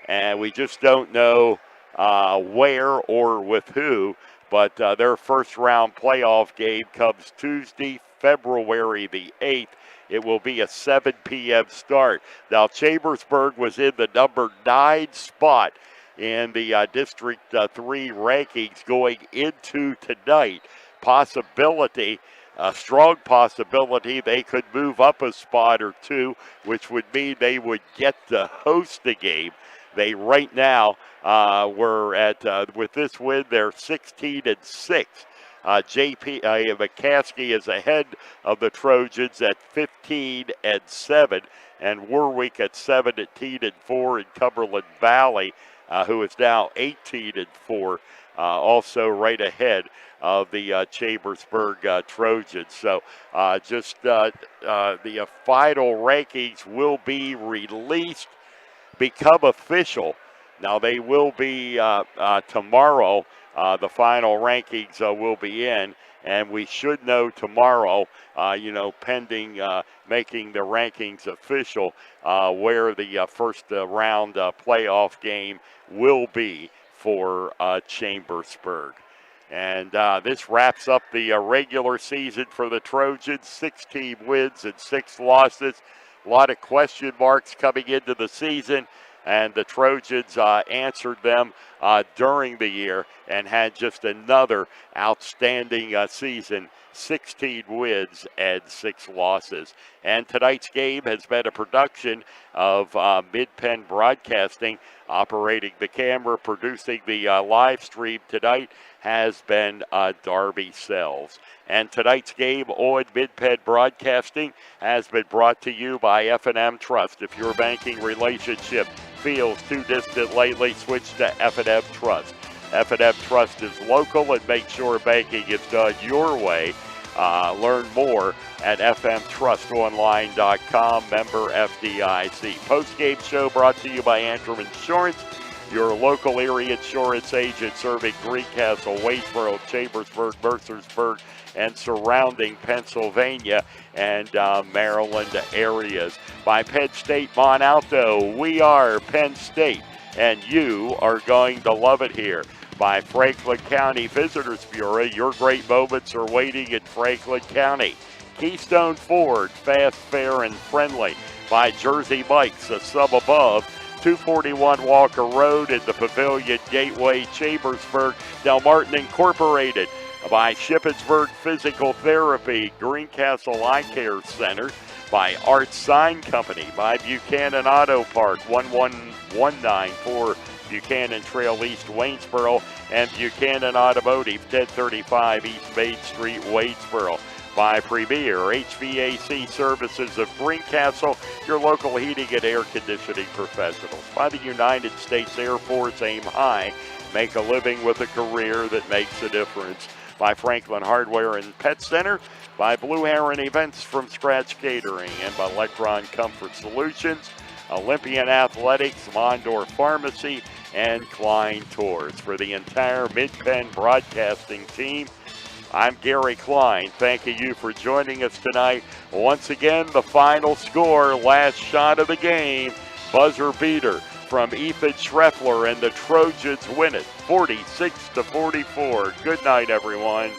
and we just don't know where or with who, but their first-round playoff game comes Tuesday, February the 8th. It will be a 7 p.m. start. Now, Chambersburg was in the number 9 spot in the District 3 rankings going into tonight. Possibility, a strong possibility, they could move up a spot or two, which would mean they would get to host the game. They right now were at, with this win, they're 16-6. J.P. McCaskey is ahead of the Trojans at 15-7, and Warwick at 17-4, and Cumberland Valley, who is now 18-4, also right ahead of the Chambersburg Trojans. So just the final rankings will be released, become official. Now they will be tomorrow. The final rankings will be in, and we should know tomorrow, pending making the rankings official, where the first round playoff game will be for Chambersburg. And this wraps up the regular season for the Trojans, 16 wins and 6 losses. A lot of question marks coming into the season, and the Trojans answered them during the year and had just another outstanding season, 16 wins and 6 losses. And tonight's game has been a production of Mid-Penn Broadcasting. Operating the camera, producing the live stream tonight has been Darby Sells. And tonight's game on Mid-Penn Broadcasting has been brought to you by F&M Trust. If your banking relationship feels too distant lately, switch to F&M Trust. F&M Trust is local and makes sure banking is done your way. Learn more at fmtrustonline.com, member FDIC. Postgame show brought to you by Antrim Insurance, your local area insurance agent serving Greencastle, Waynesboro, Chambersburg, Mercersburg, and surrounding Pennsylvania and Maryland areas. By Penn State Monalto, we are Penn State, and you are going to love it here. By Franklin County Visitors Bureau, your great moments are waiting in Franklin County. Keystone Ford, fast, fair, and friendly. By Jersey Mike's, a sub above, 241 Walker Road in the Pavilion Gateway, Chambersburg. Del Martin Incorporated. By Shippensburg Physical Therapy, Greencastle Eye Care Center. By Art Sign Company. By Buchanan Auto Park, 11194 Buchanan Trail East, Waynesboro, and Buchanan Automotive, 1035 East Main Street, Waynesboro. by Premier HVAC Services of Greencastle, your local heating and air conditioning professionals. By the United States Air Force, aim high, make a living with a career that makes a difference. By Franklin Hardware and Pet Center, by Blue Heron Events from Scratch Catering, and by Lecron Comfort Solutions, Olympian Athletics, Mondor Pharmacy, and Klein Tours. For the entire Mid-Penn Broadcasting team, I'm Gary Klein, thanking you for joining us tonight. Once again, the final score, last shot of the game, buzzer beater from Ethan Schreffler, and the Trojans win it 46-44. Good night, everyone.